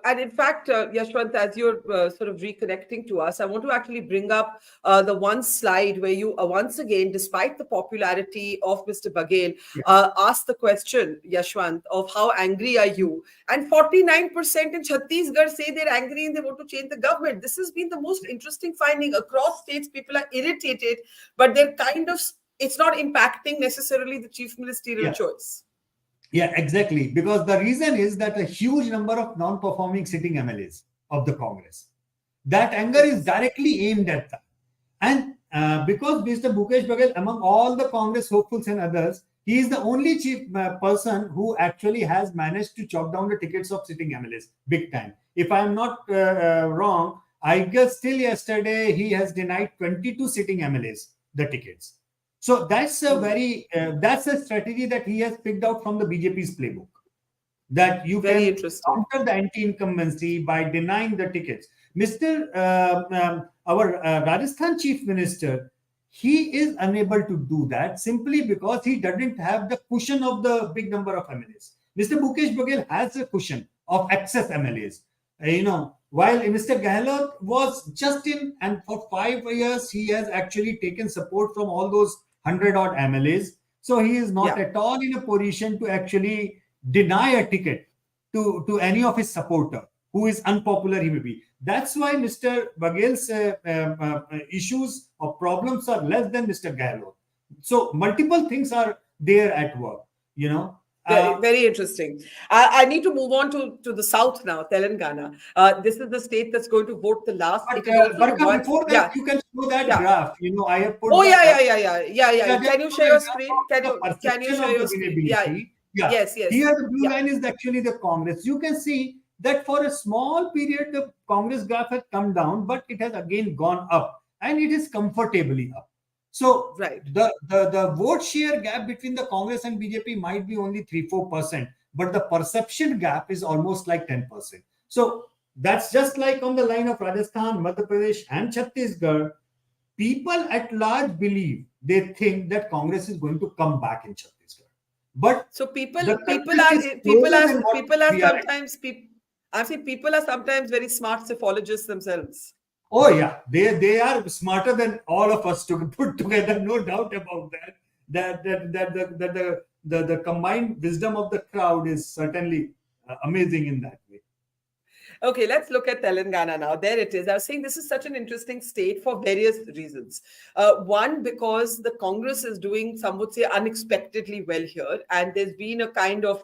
[SPEAKER 1] And in fact, Yashwant, as you're sort of reconnecting to us, I want to actually bring up the one slide where you, once again, despite the popularity of Mr. Baghel,
[SPEAKER 2] Yeah.
[SPEAKER 1] asked the question, Yashwant, of how angry are you? And 49% in Chhattisgarh say they're angry and they want to change the government. This has been the most interesting finding. Across states, people are irritated, but they're kind of, it's not impacting necessarily the chief ministerial
[SPEAKER 2] Yeah.
[SPEAKER 1] choice.
[SPEAKER 2] Yeah, exactly. Because the reason is that a huge number of non-performing sitting MLAs of the Congress, that anger is directly aimed at that. And because Mr. Bhupesh Baghel, among all the Congress hopefuls and others, he is the only chief person who actually has managed to chop down the tickets of sitting MLAs big time. If I am not wrong, I guess till yesterday he has denied 22 sitting MLAs the tickets. So that's a that's a strategy that he has picked out from the BJP's playbook, that you
[SPEAKER 1] Very
[SPEAKER 2] can
[SPEAKER 1] interesting.
[SPEAKER 2] counter the anti-incumbency by denying the tickets. Mr. Our Rajasthan chief minister, he is unable to do that simply because he doesn't have the cushion of the big number of MLAs. Mr. Bhupesh Baghel has a cushion of excess MLAs. While Mr. Gehlot was just in, and for 5 years, he has actually taken support from all those 100 odd MLAs. So he is not
[SPEAKER 1] Yeah.
[SPEAKER 2] at all in a position to actually deny a ticket to any of his supporter who is unpopular he may be. That's why Mr. Baghel's issues or problems are less than Mr. Gehlot. So multiple things are there at work, you know.
[SPEAKER 1] Very, very interesting. I need to move on to the south now, Telangana. This is the state that's going to vote the last.
[SPEAKER 2] But
[SPEAKER 1] It is also the
[SPEAKER 2] Barkha,
[SPEAKER 1] one.
[SPEAKER 2] before that,
[SPEAKER 1] Yeah,
[SPEAKER 2] you can show that
[SPEAKER 1] yeah.
[SPEAKER 2] graph. I have put
[SPEAKER 1] Oh,
[SPEAKER 2] the
[SPEAKER 1] yeah, yeah, yeah, yeah, yeah,
[SPEAKER 2] yeah,
[SPEAKER 1] yeah.
[SPEAKER 2] just
[SPEAKER 1] Can you
[SPEAKER 2] show
[SPEAKER 1] share
[SPEAKER 2] the
[SPEAKER 1] your
[SPEAKER 2] graph
[SPEAKER 1] screen?
[SPEAKER 2] of the
[SPEAKER 1] Can you
[SPEAKER 2] perception
[SPEAKER 1] share
[SPEAKER 2] of the
[SPEAKER 1] your screen? Yeah.
[SPEAKER 2] winnability. Yeah.
[SPEAKER 1] Yes, yes.
[SPEAKER 2] Here, the blue
[SPEAKER 1] Yeah.
[SPEAKER 2] line is actually the Congress. You can see that for a small period, the Congress graph has come down, but it has again gone up, and it is comfortably up. So
[SPEAKER 1] Right.
[SPEAKER 2] the vote share gap between the Congress and BJP might be only 3-4%, but the perception gap is almost like 10%. So that's just like on the line of Rajasthan, Madhya Pradesh, and Chhattisgarh. People at large believe, they think that Congress is going to come back in Chhattisgarh. But
[SPEAKER 1] So
[SPEAKER 2] the contest is closer than what
[SPEAKER 1] people are
[SPEAKER 2] we are.
[SPEAKER 1] sometimes people. I've seen people are sometimes very smart psephologists themselves.
[SPEAKER 2] Oh yeah, they are smarter than all of us to put together. No doubt about that. The combined wisdom of the crowd is certainly amazing in that way.
[SPEAKER 1] Okay, let's look at Telangana now. There it is. I was saying this is such an interesting state for various reasons. One, because the Congress is doing, some would say, unexpectedly well here. And there's been a kind of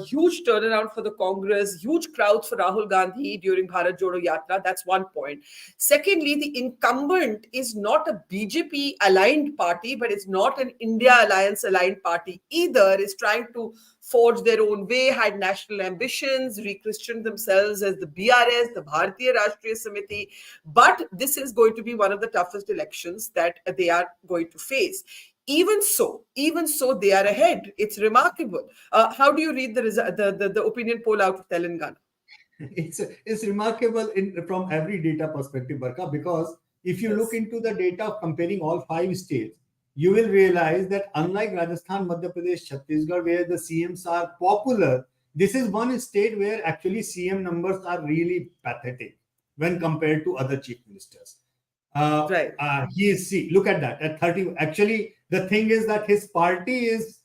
[SPEAKER 1] huge turnaround for the Congress, huge crowds for Rahul Gandhi during Bharat Jodo Yatra. That's one point. Secondly, the incumbent is not a BJP aligned party, but it's not an India Alliance aligned party either. It's trying to forged their own way, had national ambitions, rechristened themselves as the BRS, the Bharatiya Rashtriya Samiti. But this is going to be one of the toughest elections that they are going to face. Even so, they are ahead. It's remarkable. How do you read the opinion poll out of Telangana?
[SPEAKER 2] It's remarkable from every data perspective, Barkha, because if you look
[SPEAKER 1] Yes.
[SPEAKER 2] into the data of comparing all 5 states, you will realize that unlike Rajasthan, Madhya Pradesh, Chhattisgarh, where the CMs are popular, this is one state where actually CM numbers are really pathetic when compared to other chief ministers.
[SPEAKER 1] Right.
[SPEAKER 2] He is, see, look at that, at 30. Actually, the thing is that his party is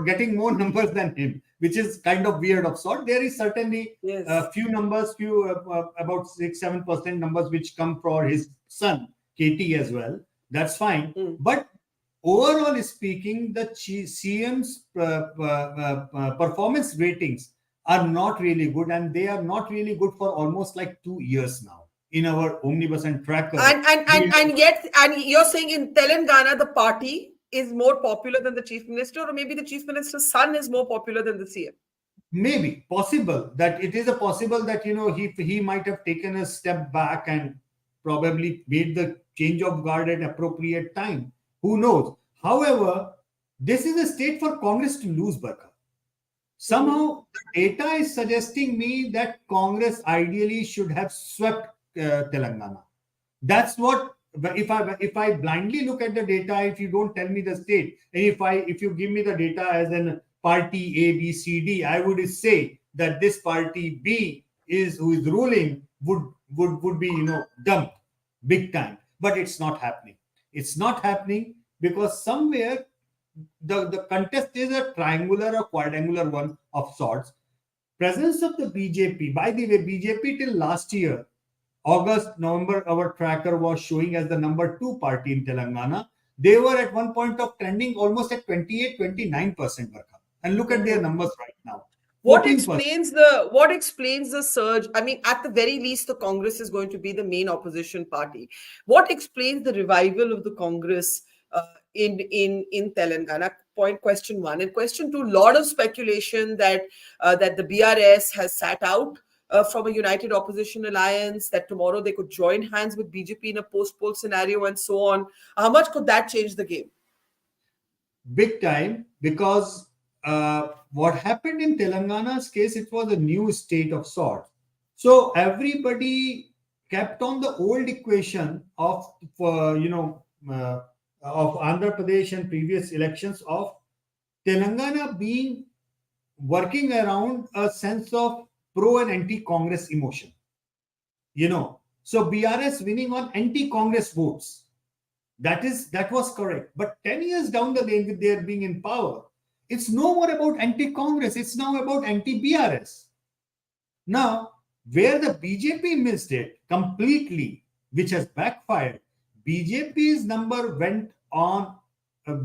[SPEAKER 2] getting more numbers than him, which is kind of weird of sort. There is certainly
[SPEAKER 1] Yes.
[SPEAKER 2] a few numbers, about 6-7% numbers which come for his son KT as well. That's fine,
[SPEAKER 1] Mm.
[SPEAKER 2] but overall speaking, the CM's performance ratings are not really good, and they are not really good for almost like 2 years now in our omnipresent tracker.
[SPEAKER 1] And yet, and you're saying in Telangana the party is more popular than the chief minister, or maybe the chief minister's son is more popular than the CM.
[SPEAKER 2] Maybe possible that it is a possible that he might have taken a step back and probably made the change of guard at appropriate time. Who knows? However, this is a state for Congress to lose, Barkha. Somehow, the data is suggesting me that Congress ideally should have swept Telangana. That's what. If I blindly look at the data, if you don't tell me the state, and if you give me the data as an party A, B, C, D, I would say that this party B who is ruling would be dumped big time. But it's not happening. It's not happening because somewhere the contest is a triangular or quadrangular one of sorts. Presence of the BJP. By the way, BJP till last year, August, November, our tracker was showing as the number 2 party in Telangana. They were at one point of trending almost at 28, 29%, Barkha. And look at their numbers right now.
[SPEAKER 1] What
[SPEAKER 2] 14%.
[SPEAKER 1] explains the surge? I mean, at the very least, the Congress is going to be the main opposition party. What explains the revival of the Congress in Telangana? Question one. And question two, lot of speculation that that the BRS has sat out from a united opposition alliance, that tomorrow they could join hands with BJP in a post-poll scenario and so on. How much could that change the game?
[SPEAKER 2] Big time, because what happened in Telangana's case, it was a new state of sorts. So everybody kept on the old equation of of Andhra Pradesh and previous elections of Telangana being working around a sense of pro and anti-Congress emotion. So BRS winning on anti-Congress votes. That was correct. But 10 years down the lane with their being in power, it's no more about anti-Congress. It's now about anti-BRS. Now, where the BJP missed it completely, which has backfired, BJP's number went on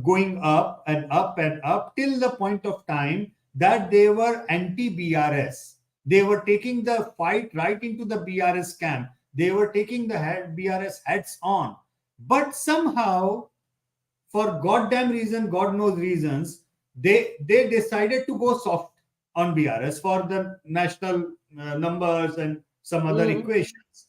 [SPEAKER 2] going up and up and up till the point of time that they were anti-BRS. They were taking the fight right into the BRS camp. They were taking the BRS heads on. But somehow, for goddamn reason, God knows reasons, they decided to go soft on BRS for the national numbers and some other equations,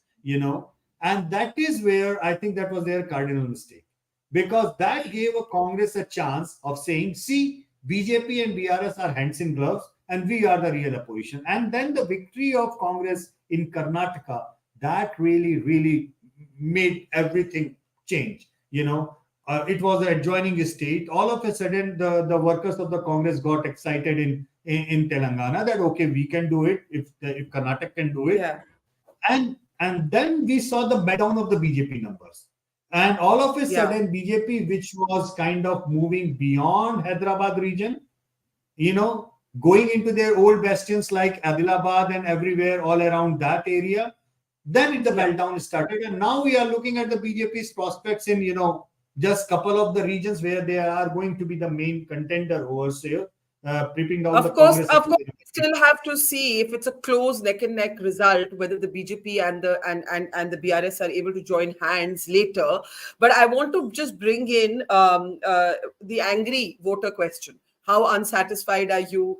[SPEAKER 2] And that is where I think that was their cardinal mistake. Because that gave a Congress a chance of saying, see, BJP and BRS are hands in gloves and we are the real opposition. And then the victory of Congress in Karnataka, that really, really made everything change. It was an adjoining state. All of a sudden, the workers of the Congress got excited in Telangana that, okay, we can do it if Karnataka can do it.
[SPEAKER 1] Yeah.
[SPEAKER 2] And then we saw the meltdown of the BJP numbers. And all of a sudden, BJP, which was kind of moving beyond Hyderabad region, going into their old bastions like Adilabad and everywhere all around that area, then the meltdown started. And now we are looking at the BJP's prospects in, just couple of the regions where they are going to be the main contender over here, prepping down the Congress.
[SPEAKER 1] Of course, we still have to see if it's a close neck and neck result, whether the BJP and the BRS are able to join hands later. But I want to just bring in the angry voter question. How unsatisfied are you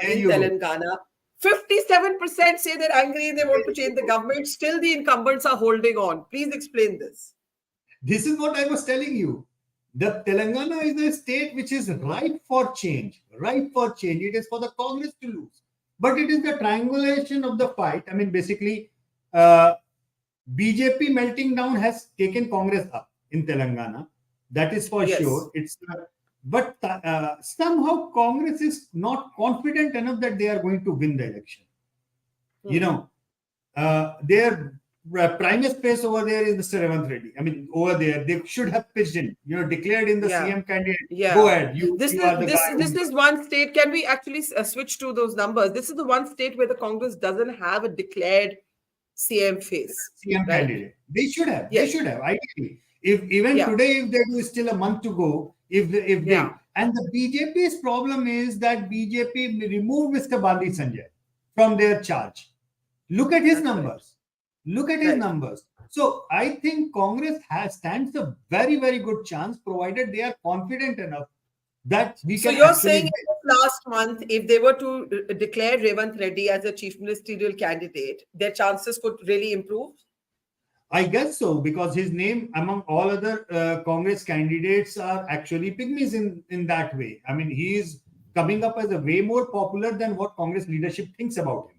[SPEAKER 1] in Telangana? 57% say they're angry, they want to change the government. Still, the incumbents are holding on. Please explain this.
[SPEAKER 2] This is what I was telling you. The Telangana is a state which is ripe for change. Ripe for change. It is for the Congress to lose. But it is the triangulation of the fight. I mean, basically, BJP melting down has taken Congress up in Telangana. That is for sure. But somehow Congress is not confident enough that they are going to win the election. Their primest place over there is Mr. Revant Reddy. I mean, over there, they should have pitched in, declared in the CM candidate. Go ahead.
[SPEAKER 1] This is one state. Can we actually switch to those numbers? This is the one state where the Congress doesn't have a declared CM face.
[SPEAKER 2] CM candidate. They should have. Yes. They should have. Ideally. Today, if there is still a month to go, and the BJP's problem is that BJP removed Mr. Bandi Sanjay from their charge. Look at his numbers. Look at his
[SPEAKER 1] Right.
[SPEAKER 2] numbers. So I think Congress stands a very, very good chance, provided they are confident enough that we
[SPEAKER 1] So
[SPEAKER 2] can
[SPEAKER 1] you're
[SPEAKER 2] actually
[SPEAKER 1] saying
[SPEAKER 2] win.
[SPEAKER 1] as of last month, if they were to declare Revant Reddy as a chief ministerial candidate, their chances could really improve?
[SPEAKER 2] I guess so, because his name among all other Congress candidates are actually pygmies in that way. I mean, he is coming up as a way more popular than what Congress leadership thinks about him.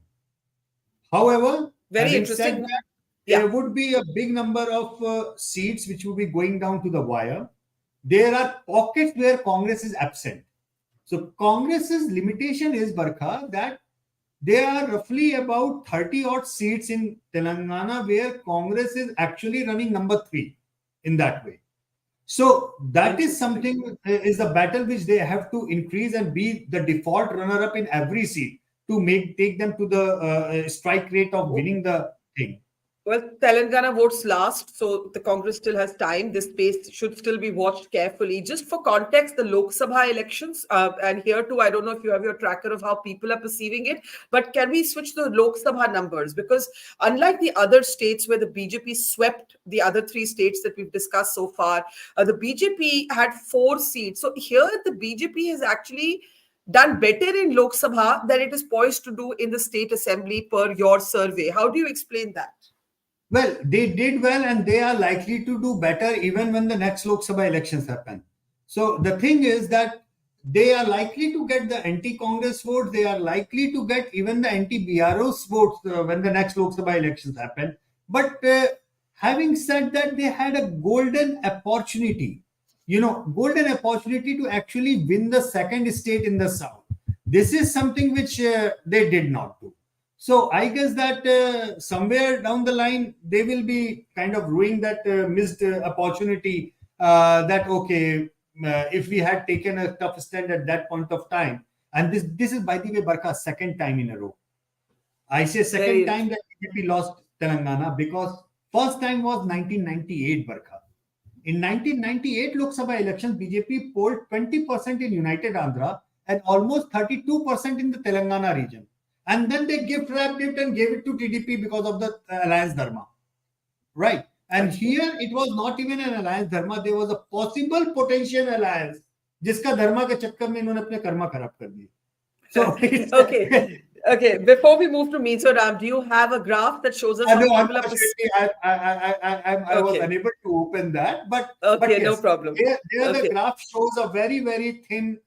[SPEAKER 2] However,
[SPEAKER 1] Very
[SPEAKER 2] having said
[SPEAKER 1] interesting.
[SPEAKER 2] that, there
[SPEAKER 1] Yeah.
[SPEAKER 2] would be a big number of seats which will be going down to the wire. There are pockets where Congress is absent. So Congress's limitation is, Barkha, that there are roughly about 30 odd seats in Telangana where Congress is actually running number three in that way. So that is
[SPEAKER 1] Interesting.
[SPEAKER 2] something is the battle which they have to increase and be the default runner up in every seat to take them to the strike rate of winning the thing.
[SPEAKER 1] Well, Telangana votes last, so the Congress still has time. This space should still be watched carefully. Just for context, the Lok Sabha elections, and here too, I don't know if you have your tracker of how people are perceiving it, but can we switch the Lok Sabha numbers? Because unlike the other states where the BJP swept the other three states that we've discussed so far, the BJP had 4 seats. So here, the BJP has actually done better in Lok Sabha than it is poised to do in the state assembly per your survey. How do you explain that?
[SPEAKER 2] Well, they did well and they are likely to do better even when the next Lok Sabha elections happen. So the thing is that they are likely to get the anti-Congress votes. They are likely to get even the anti-BROs votes when the next Lok Sabha elections happen. But having said that, they had a golden opportunity, golden opportunity to actually win the second state in the south. This is something which they did not do. So I guess that somewhere down the line they will be kind of ruining that missed opportunity. That okay, if we had taken a tough stand at that point of time, and this is by the way, Barkha, second time in a row. I say second
[SPEAKER 1] Very
[SPEAKER 2] time that BJP lost Telangana because first time was 1998, Barkha. In 1998 Lok Sabha elections, BJP polled 20% in United Andhra and almost 32% in the Telangana region. And then they gift wrapped it and gave it to TDP because of the alliance dharma. Right. And
[SPEAKER 1] okay.
[SPEAKER 2] here it was not even an alliance dharma, there was a possible potential alliance जिसका धर्मा के चक्कर में इन्होंने अपने कर्मा खराब कर दिए. So it's
[SPEAKER 1] Okay. Okay. Before we move to Mizoram, do you have a graph that shows us how
[SPEAKER 2] no,
[SPEAKER 1] people are
[SPEAKER 2] unfortunately, I was
[SPEAKER 1] Okay.
[SPEAKER 2] unable to open that. But
[SPEAKER 1] Okay. No
[SPEAKER 2] yes,
[SPEAKER 1] problem.
[SPEAKER 2] there the
[SPEAKER 1] Okay.
[SPEAKER 2] graph shows a very very thin,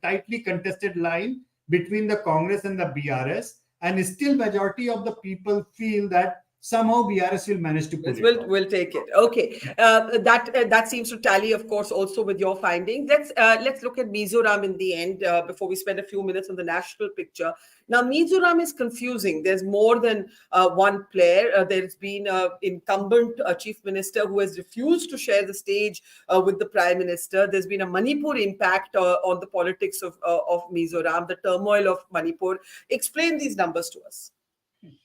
[SPEAKER 2] tightly contested line between the Congress and the BRS, and still majority of the people feel that somehow BRS will manage to pull
[SPEAKER 1] Yes,
[SPEAKER 2] it
[SPEAKER 1] we'll
[SPEAKER 2] off.
[SPEAKER 1] we'll take it. Okay,
[SPEAKER 2] Yeah.
[SPEAKER 1] that seems to tally, of course, also with your findings. Let's look at Mizoram in the end before we spend a few minutes on the national picture. Now, Mizoram is confusing. There's more than one player. There's been an incumbent chief minister who has refused to share the stage with the prime minister. There's been a Manipur impact on the politics of Mizoram, the turmoil of Manipur. Explain these numbers to us.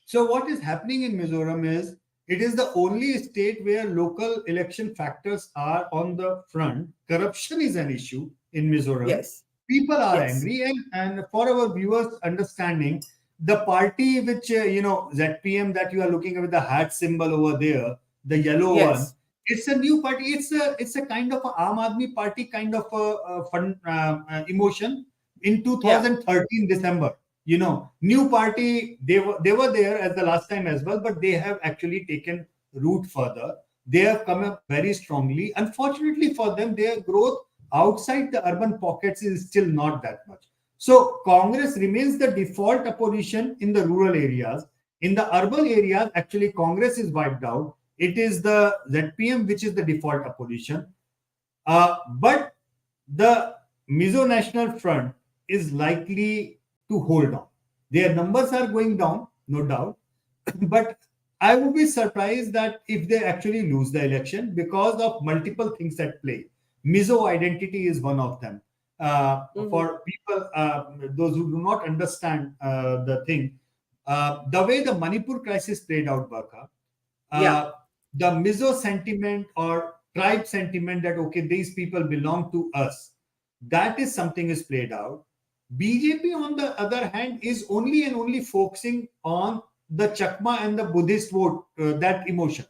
[SPEAKER 2] So what is happening in Mizoram is it is the only state where local election factors are on the front. Corruption is an issue in Mizoram.
[SPEAKER 1] Yes.
[SPEAKER 2] People are
[SPEAKER 1] Yes.
[SPEAKER 2] angry, and for our viewers' understanding, the party which ZPM that you are looking at with the hat symbol over there, the yellow one,
[SPEAKER 1] Yes.
[SPEAKER 2] it's a new party. It's a kind of a Aam Aadmi Party kind of a fun emotion in
[SPEAKER 1] Yeah.
[SPEAKER 2] 2013 December. New party, they were there as the last time as well, but they have actually taken root further. They have come up very strongly. Unfortunately for them, their growth outside the urban pockets is still not that much. So Congress remains the default opposition in the rural areas. In the urban areas, actually Congress is wiped out. It is the ZPM which is the default opposition. But the Mizo National Front is likely to hold on. Their numbers are going down, no doubt. But I would be surprised that if they actually lose the election because of multiple things at play. Mizo identity is one of them.
[SPEAKER 1] Mhm.
[SPEAKER 2] For people, those who do not understand the thing, the way the Manipur crisis played out, Barkha,
[SPEAKER 1] Yeah.
[SPEAKER 2] uh, the Mizo sentiment or tribe sentiment that okay, these people belong to us, that is something is played out. BJP, on the other hand, is only and only focusing on the Chakma and the Buddhist vote, that emotion.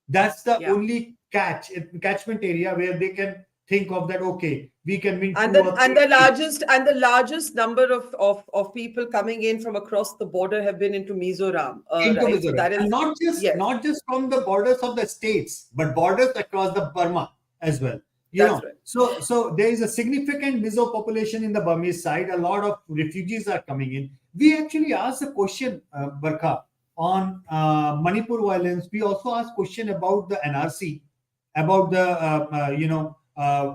[SPEAKER 2] That's the
[SPEAKER 1] Yeah.
[SPEAKER 2] only catchment area where they can think of that. Okay, we can win
[SPEAKER 1] And
[SPEAKER 2] two
[SPEAKER 1] the
[SPEAKER 2] or
[SPEAKER 1] and
[SPEAKER 2] three
[SPEAKER 1] the
[SPEAKER 2] seats.
[SPEAKER 1] largest number of people coming in from across the border have been into Mizoram,
[SPEAKER 2] Into
[SPEAKER 1] right? So
[SPEAKER 2] Mizoram,
[SPEAKER 1] that
[SPEAKER 2] and
[SPEAKER 1] is,
[SPEAKER 2] not just
[SPEAKER 1] yes,
[SPEAKER 2] not just from the borders of the states, but borders across the Burma as well.
[SPEAKER 1] that's right.
[SPEAKER 2] So there is a significant Mizo population in the Burmese side. A lot of refugees are coming in. We actually asked a question, Barkha, on Manipur violence. We also asked question about the NRC, about the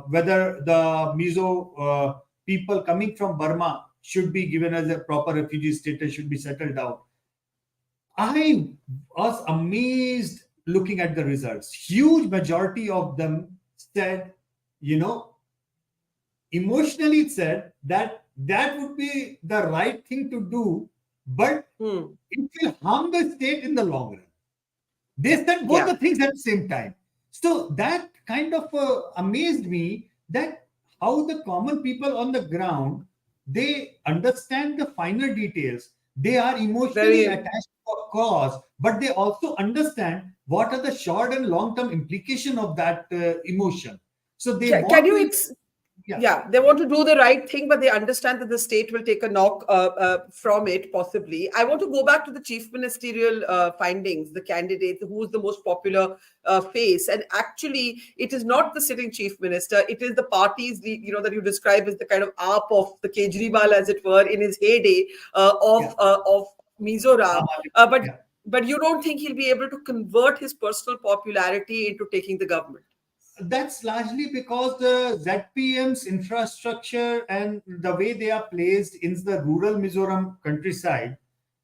[SPEAKER 2] whether the Mizo people coming from Burma should be given as a proper refugee status, should be settled down. I was amazed looking at the results. Huge majority of them said, you know, emotionally it said that that would be the right thing to do, but
[SPEAKER 1] Hmm.
[SPEAKER 2] it will harm the state in the long run. They said both
[SPEAKER 1] Yeah,
[SPEAKER 2] the things at the same time. So that kind of amazed me, that how the common people on the ground, they understand the finer details. They are emotionally
[SPEAKER 1] very.
[SPEAKER 2] attached to a cause, but they also understand what are the short and long term implication of that emotion. So they
[SPEAKER 1] Can
[SPEAKER 2] want
[SPEAKER 1] you
[SPEAKER 2] to, yeah.
[SPEAKER 1] Yeah, they want to do the right thing, but they understand that the state will take a knock from it, possibly. I want to go back to the chief ministerial findings, the candidate who is the most popular face. And actually, it is not the sitting chief minister, it is the parties, that you describe as the kind of AAP of the Kejriwal, as it were, in his heyday
[SPEAKER 2] Yeah.
[SPEAKER 1] of Mizoram. But
[SPEAKER 2] Yeah.
[SPEAKER 1] you don't think he'll be able to convert his personal popularity into taking the government?
[SPEAKER 2] That's largely because the ZPM's infrastructure and the way they are placed in the rural Mizoram countryside,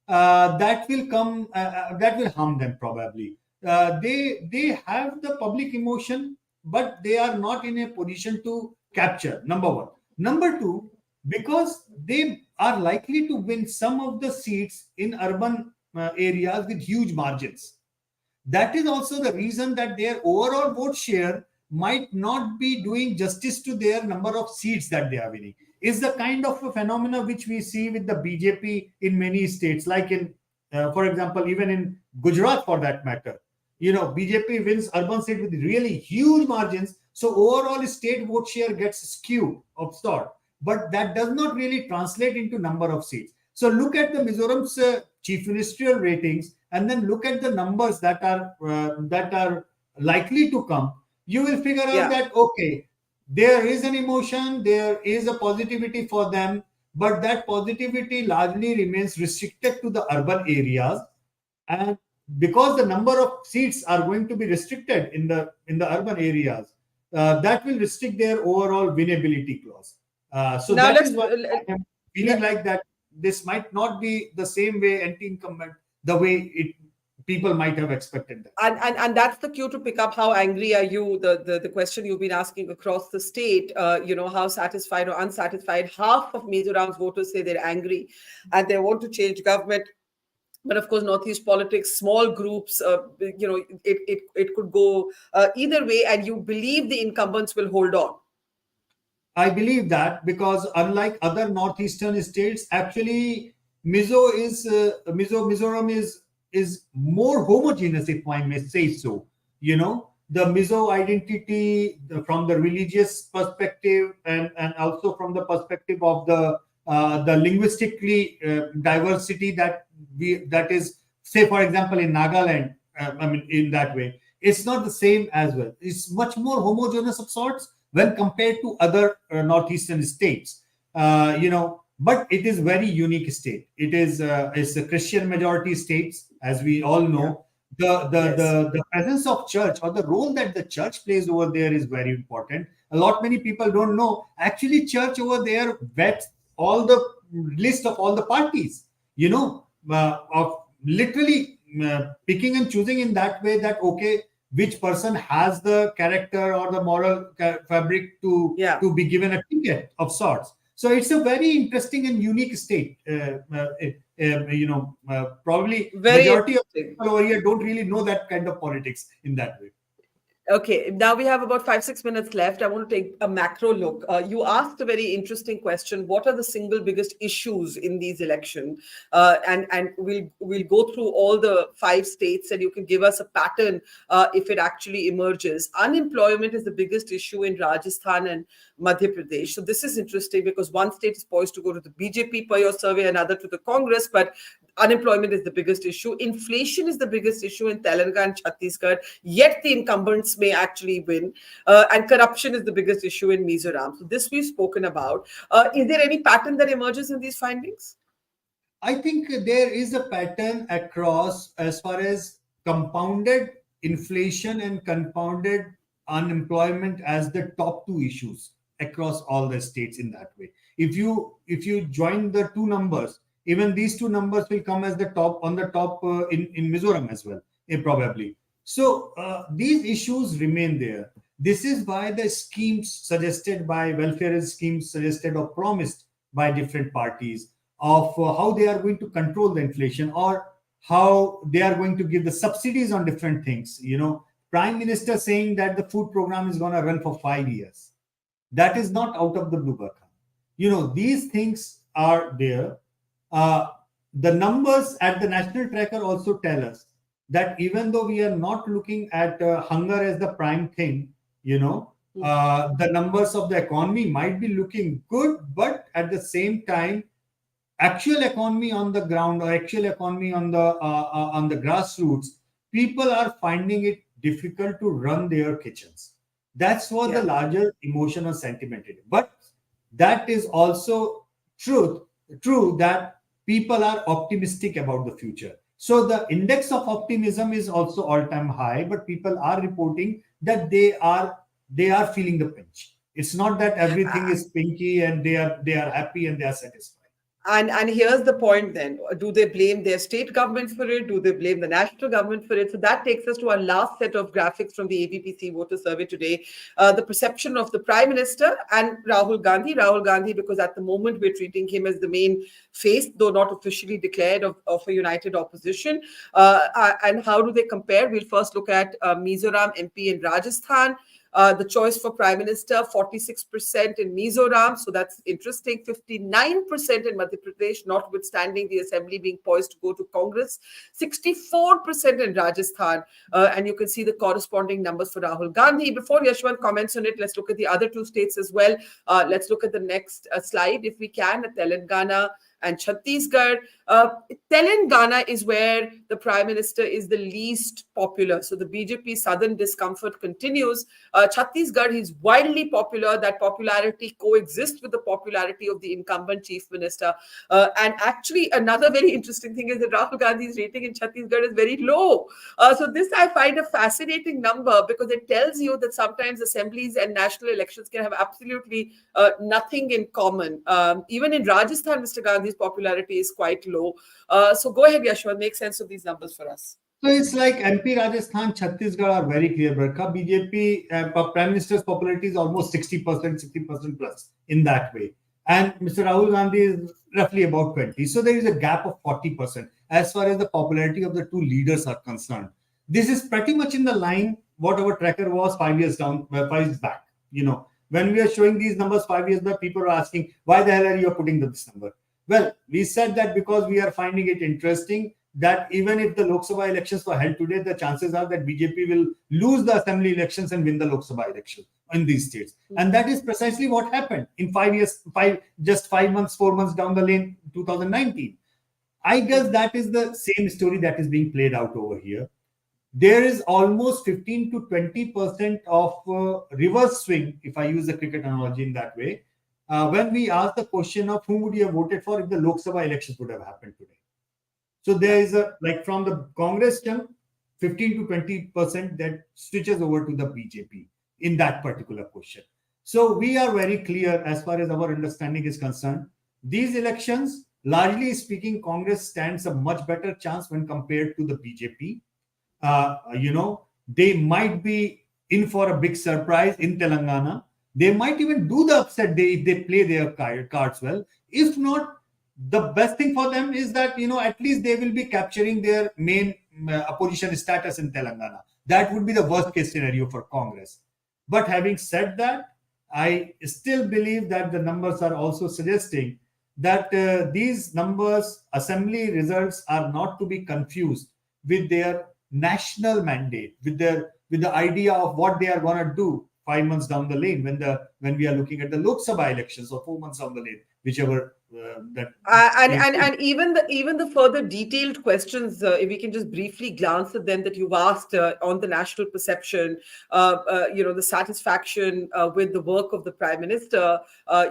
[SPEAKER 2] that will harm them probably. They have the public emotion, but they are not in a position to capture. Number one. Number two, because they are likely to win some of the seats in urban areas with huge margins. That is also the reason that their overall vote share might not be doing justice to their number of seats that they are winning. Is the kind of a phenomena which we see with the BJP in many states, like in, for example, even in Gujarat for that matter. BJP wins urban seats with really huge margins, so overall state vote share gets skewed of sort, but that does not really translate into number of seats. So look at the Mizoram's chief ministerial ratings, and then look at the numbers that are likely to come. You will figure out
[SPEAKER 1] Yeah.
[SPEAKER 2] that okay, there is an emotion, there is a positivity for them, but that positivity largely remains restricted to the urban areas, and because the number of seats are going to be restricted in the urban areas, that will restrict their overall winnability clause. So
[SPEAKER 1] Now
[SPEAKER 2] that
[SPEAKER 1] let's
[SPEAKER 2] is why I am feeling
[SPEAKER 1] let,
[SPEAKER 2] like that this might not be the same way anti-incumbent, the way it people might have expected that.
[SPEAKER 1] and that's the cue to pick up. How angry are you? The question you've been asking across the state, how satisfied or unsatisfied. Half of Mizoram's voters say they're angry and they want to change government. But of course, Northeast politics, small groups, it could go either way, and you believe the incumbents will hold on.
[SPEAKER 2] I believe that because unlike other northeastern states, actually Mizoram is more homogeneous, if I may say so. The Mizo identity from the religious perspective, and also from the perspective of the linguistically diversity that is, say for example, in Nagaland. I mean, in that way, it's not the same as well. It's much more homogeneous of sorts when compared to other northeastern states. But it is very unique state. It's a Christian majority states, as we all
[SPEAKER 1] Yeah.
[SPEAKER 2] know.
[SPEAKER 1] Yes.
[SPEAKER 2] The presence of church, or the role that the church plays over there, is very important. Many people don't know. Actually, church over there vets all the list of all the parties. Of literally picking and choosing in that way, that okay, which person has the character or the moral fabric to
[SPEAKER 1] Yeah.
[SPEAKER 2] to be given a ticket of sorts. So it's a very interesting and unique state. Probably
[SPEAKER 1] Very
[SPEAKER 2] majority of
[SPEAKER 1] interesting.
[SPEAKER 2] people over here don't really know that kind of politics in that way.
[SPEAKER 1] Okay, now we have about 5, 6 minutes left. I want to take a macro look. You asked a very interesting question. What are the single biggest issues in these elections? And we'll go through all the 5 states, and you can give us a pattern if it actually emerges. Unemployment is the biggest issue in Rajasthan and Madhya Pradesh. So this is interesting because one state is poised to go to the BJP per your survey, another to the Congress, but unemployment is the biggest issue. Inflation is the biggest issue in Telangana and Chhattisgarh, yet the incumbents may actually win. And corruption is the biggest issue in Mizoram. So this we've spoken about. Is there any pattern that emerges in these findings?
[SPEAKER 2] I think there is a pattern across as far as compounded inflation and compounded unemployment as the top two issues across all the states in that way. If you join the two numbers, even these two numbers will come as the top on the top in Mizoram as well, probably. So these issues remain there. This is why the schemes suggested by welfare schemes suggested or promised by different parties of how they are going to control the inflation or how they are going to give the subsidies on different things. Prime Minister saying that the food program is going to run for 5 years. That is not out of the blue, Barkha. These things are there. The numbers at the national tracker also tell us that even though we are not looking at hunger as the prime thing, the numbers of the economy might be looking good, but at the same time, actual economy on the ground or actual economy on the grassroots, people are finding it difficult to run their kitchens. That's what the larger emotional sentiment is. But that is also true that people are optimistic about the future. So the index of optimism is also all-time high, but people are reporting that they are feeling the pinch. It's not that everything is pinky and they are happy and they are satisfied.
[SPEAKER 1] And here's the point then. Do they blame their state governments for it? Do they blame the national government for it? So that takes us to our last set of graphics from the ABPC voter survey today. The perception of the Prime Minister and Rahul Gandhi. Rahul Gandhi, because at the moment we're treating him as the main face, though not officially declared, of a united opposition. And how do they compare? We'll first look at Mizoram, MP, and Rajasthan. The choice for Prime Minister, 46% in Mizoram. So that's interesting. 59% in Madhya Pradesh, notwithstanding the assembly being poised to go to Congress. 64% in Rajasthan. And you can see the corresponding numbers for Rahul Gandhi. Before Yashwant comments on it, let's look at the other two states as well. Let's look at the next slide, if we can, at Telangana and Chhattisgarh. Telangana is where the Prime Minister is the least popular. So the BJP southern discomfort continues. Chhattisgarh is wildly popular. That popularity coexists with the popularity of the incumbent Chief Minister. And actually, another very interesting thing is that Rahul Gandhi's rating in Chhattisgarh is very low. So this I find a fascinating number because it tells you that sometimes assemblies and national elections can have absolutely nothing in common. Even in Rajasthan, Mr. Gandhi's popularity is quite low. So go ahead, Yashwant, make sense of these numbers for us.
[SPEAKER 2] So it's like MP, Rajasthan, Chhattisgarh are very clear. Barkha, BJP Prime Minister's popularity is almost 60%, 60% plus in that way. And Mr. Rahul Gandhi is roughly about 20. So there is a gap of 40% as far as the popularity of the two leaders are concerned. This is pretty much in the line what our tracker was 5 years back. When we are showing these numbers 5 years back, people are asking, why the hell are you putting this number? Well, we said that because we are finding it interesting that even if the Lok Sabha elections were held today, the chances are that BJP will lose the assembly elections and win the Lok Sabha election in these states. And that is precisely what happened in 5 years, 5 months, 4 months down the lane, 2019. I guess that is the same story that is being played out over here. There is almost 15 to 20% of reverse swing, if I use the cricket analogy in that way, when we ask the question of whom would you have voted for if the Lok Sabha elections would have happened today. So there is from the Congress term, 15 to 20% that switches over to the BJP in that particular question. So we are very clear as far as our understanding is concerned. These elections, largely speaking, Congress stands a much better chance when compared to the BJP. They might be in for a big surprise in Telangana. They might even do the upset if they play their cards well. If not, the best thing for them is that, at least they will be capturing their main opposition status in Telangana. That would be the worst case scenario for Congress. But having said that, I still believe that the numbers are also suggesting that these numbers, assembly results, are not to be confused with their national mandate, with the idea of what they are going to do 5 months down the lane when we are looking at the Lok Sabha elections, or 4 months down the lane, whichever that.
[SPEAKER 1] And even the further detailed questions, if we can just briefly glance at them, that you've asked on the national perception, the satisfaction with the work of the Prime Minister.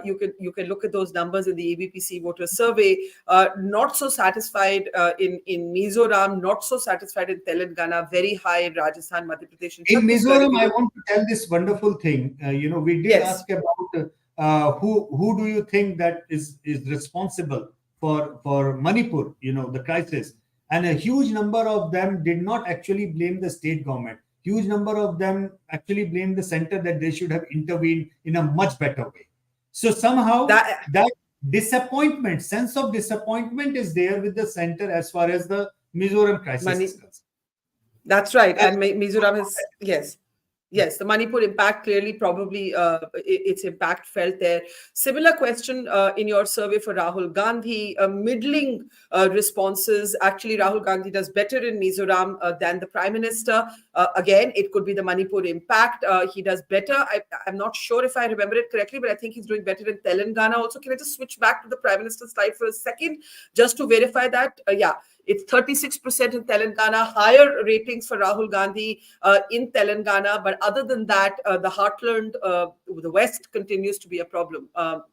[SPEAKER 1] You can look at those numbers in the ABPC voter survey. Not so satisfied in Mizoram, not so satisfied in Telangana, very high in Rajasthan, Madhya Pradesh, and
[SPEAKER 2] In
[SPEAKER 1] Chhattisgarh.
[SPEAKER 2] Mizoram, I want to tell this wonderful thing. We did
[SPEAKER 1] Yes.
[SPEAKER 2] ask about who do you think that is responsible for Manipur, the crisis, and a huge number of them did not actually blame the state government. Huge number of them actually blamed the center, that they should have intervened in a much better way. So somehow that sense of disappointment is there with the center as far as the Mizoram crisis is concerned.
[SPEAKER 1] That's right. And Mizoram has, yes, the Manipur impact clearly, probably its impact felt there. Similar question in your survey for Rahul Gandhi, middling responses. Actually, Rahul Gandhi does better in Mizoram than the Prime Minister. Again, it could be the Manipur impact. He does better. I'm not sure if I remember it correctly, but I think he's doing better in Telangana also. Can I just switch back to the Prime Minister's slide for a second, just to verify that? It's 36% in Telangana, higher ratings for Rahul Gandhi in Telangana. But other than that, the heartland, the West, continues to be a problem.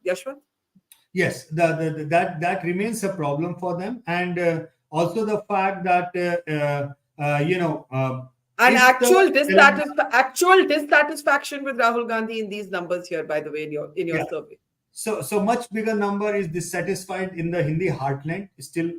[SPEAKER 1] Yashwant?
[SPEAKER 2] Yes, that remains a problem for them. And also the fact that,
[SPEAKER 1] and actual dissatisfaction with Rahul Gandhi in these numbers here, by the way, in your survey.
[SPEAKER 2] So much bigger number is dissatisfied in the Hindi heartland, still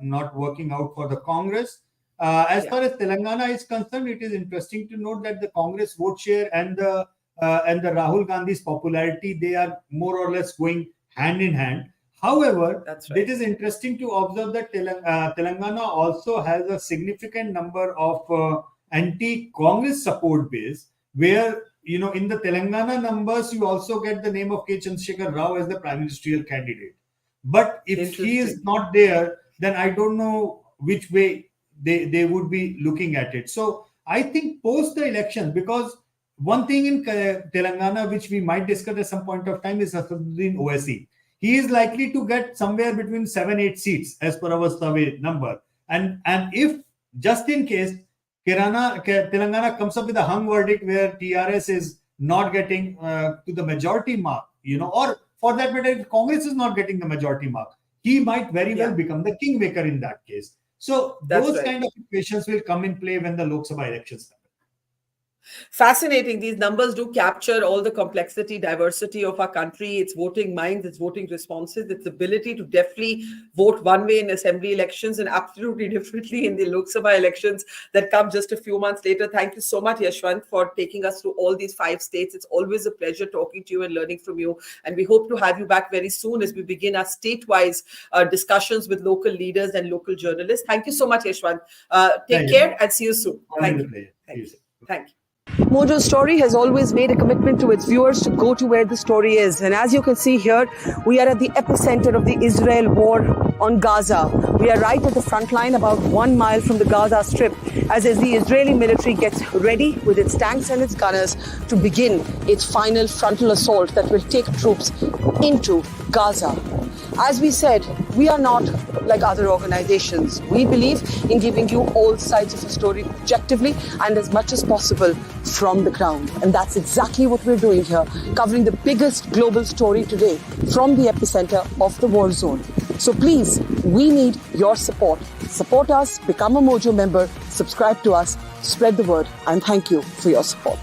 [SPEAKER 2] not working out for the Congress. As far as Telangana is concerned, it is interesting to note that the Congress vote share and the Rahul Gandhi's popularity, they are more or less going hand in hand. However, it is interesting to observe that Telangana also has a significant number of anti-Congress support base, where in the Telangana numbers, you also get the name of K. Chandrasekhar Rao as the prime ministerial candidate. But if he is not there, then I don't know which way they would be looking at it. So I think post the election, because one thing in Telangana, which we might discuss at some point of time, is Asaduddin Owaisi. He is likely to get somewhere between 7-8 seats as per our survey number. And if, just in case, Telangana comes up with a hung verdict where TRS is not getting to the majority mark, or for that matter, if Congress is not getting the majority mark, he might very well become the kingmaker in that case. So those kind of equations will come in play when the Lok Sabha elections happen.
[SPEAKER 1] Fascinating. These numbers do capture all the complexity, diversity of our country, its voting minds, its voting responses, its ability to definitely vote one way in assembly elections and absolutely differently in the Lok Sabha elections that come just a few months later. Thank you so much, Yashwant, for taking us through all these 5 states. It's always a pleasure talking to you and learning from you. And we hope to have you back very soon as we begin our state-wise discussions with local leaders and local journalists. Thank you so much, Yashwant. Take care and see you soon. Thank you. Thank you. Mojo's Story has always made a commitment to its viewers to go to where the story is. And as you can see here, we are at the epicenter of the Israel war on Gaza. We are right at the front line, about 1 mile from the Gaza Strip, as the Israeli military gets ready with its tanks and its gunners to begin its final frontal assault that will take troops into Gaza. As we said, we are not like other organizations. We believe in giving you all sides of the story objectively and as much as possible from the ground. And that's exactly what we're doing here, covering the biggest global story today from the epicenter of the war zone. So please, we need your support. Support us, become a Mojo member, subscribe to us, spread the word, and thank you for your support.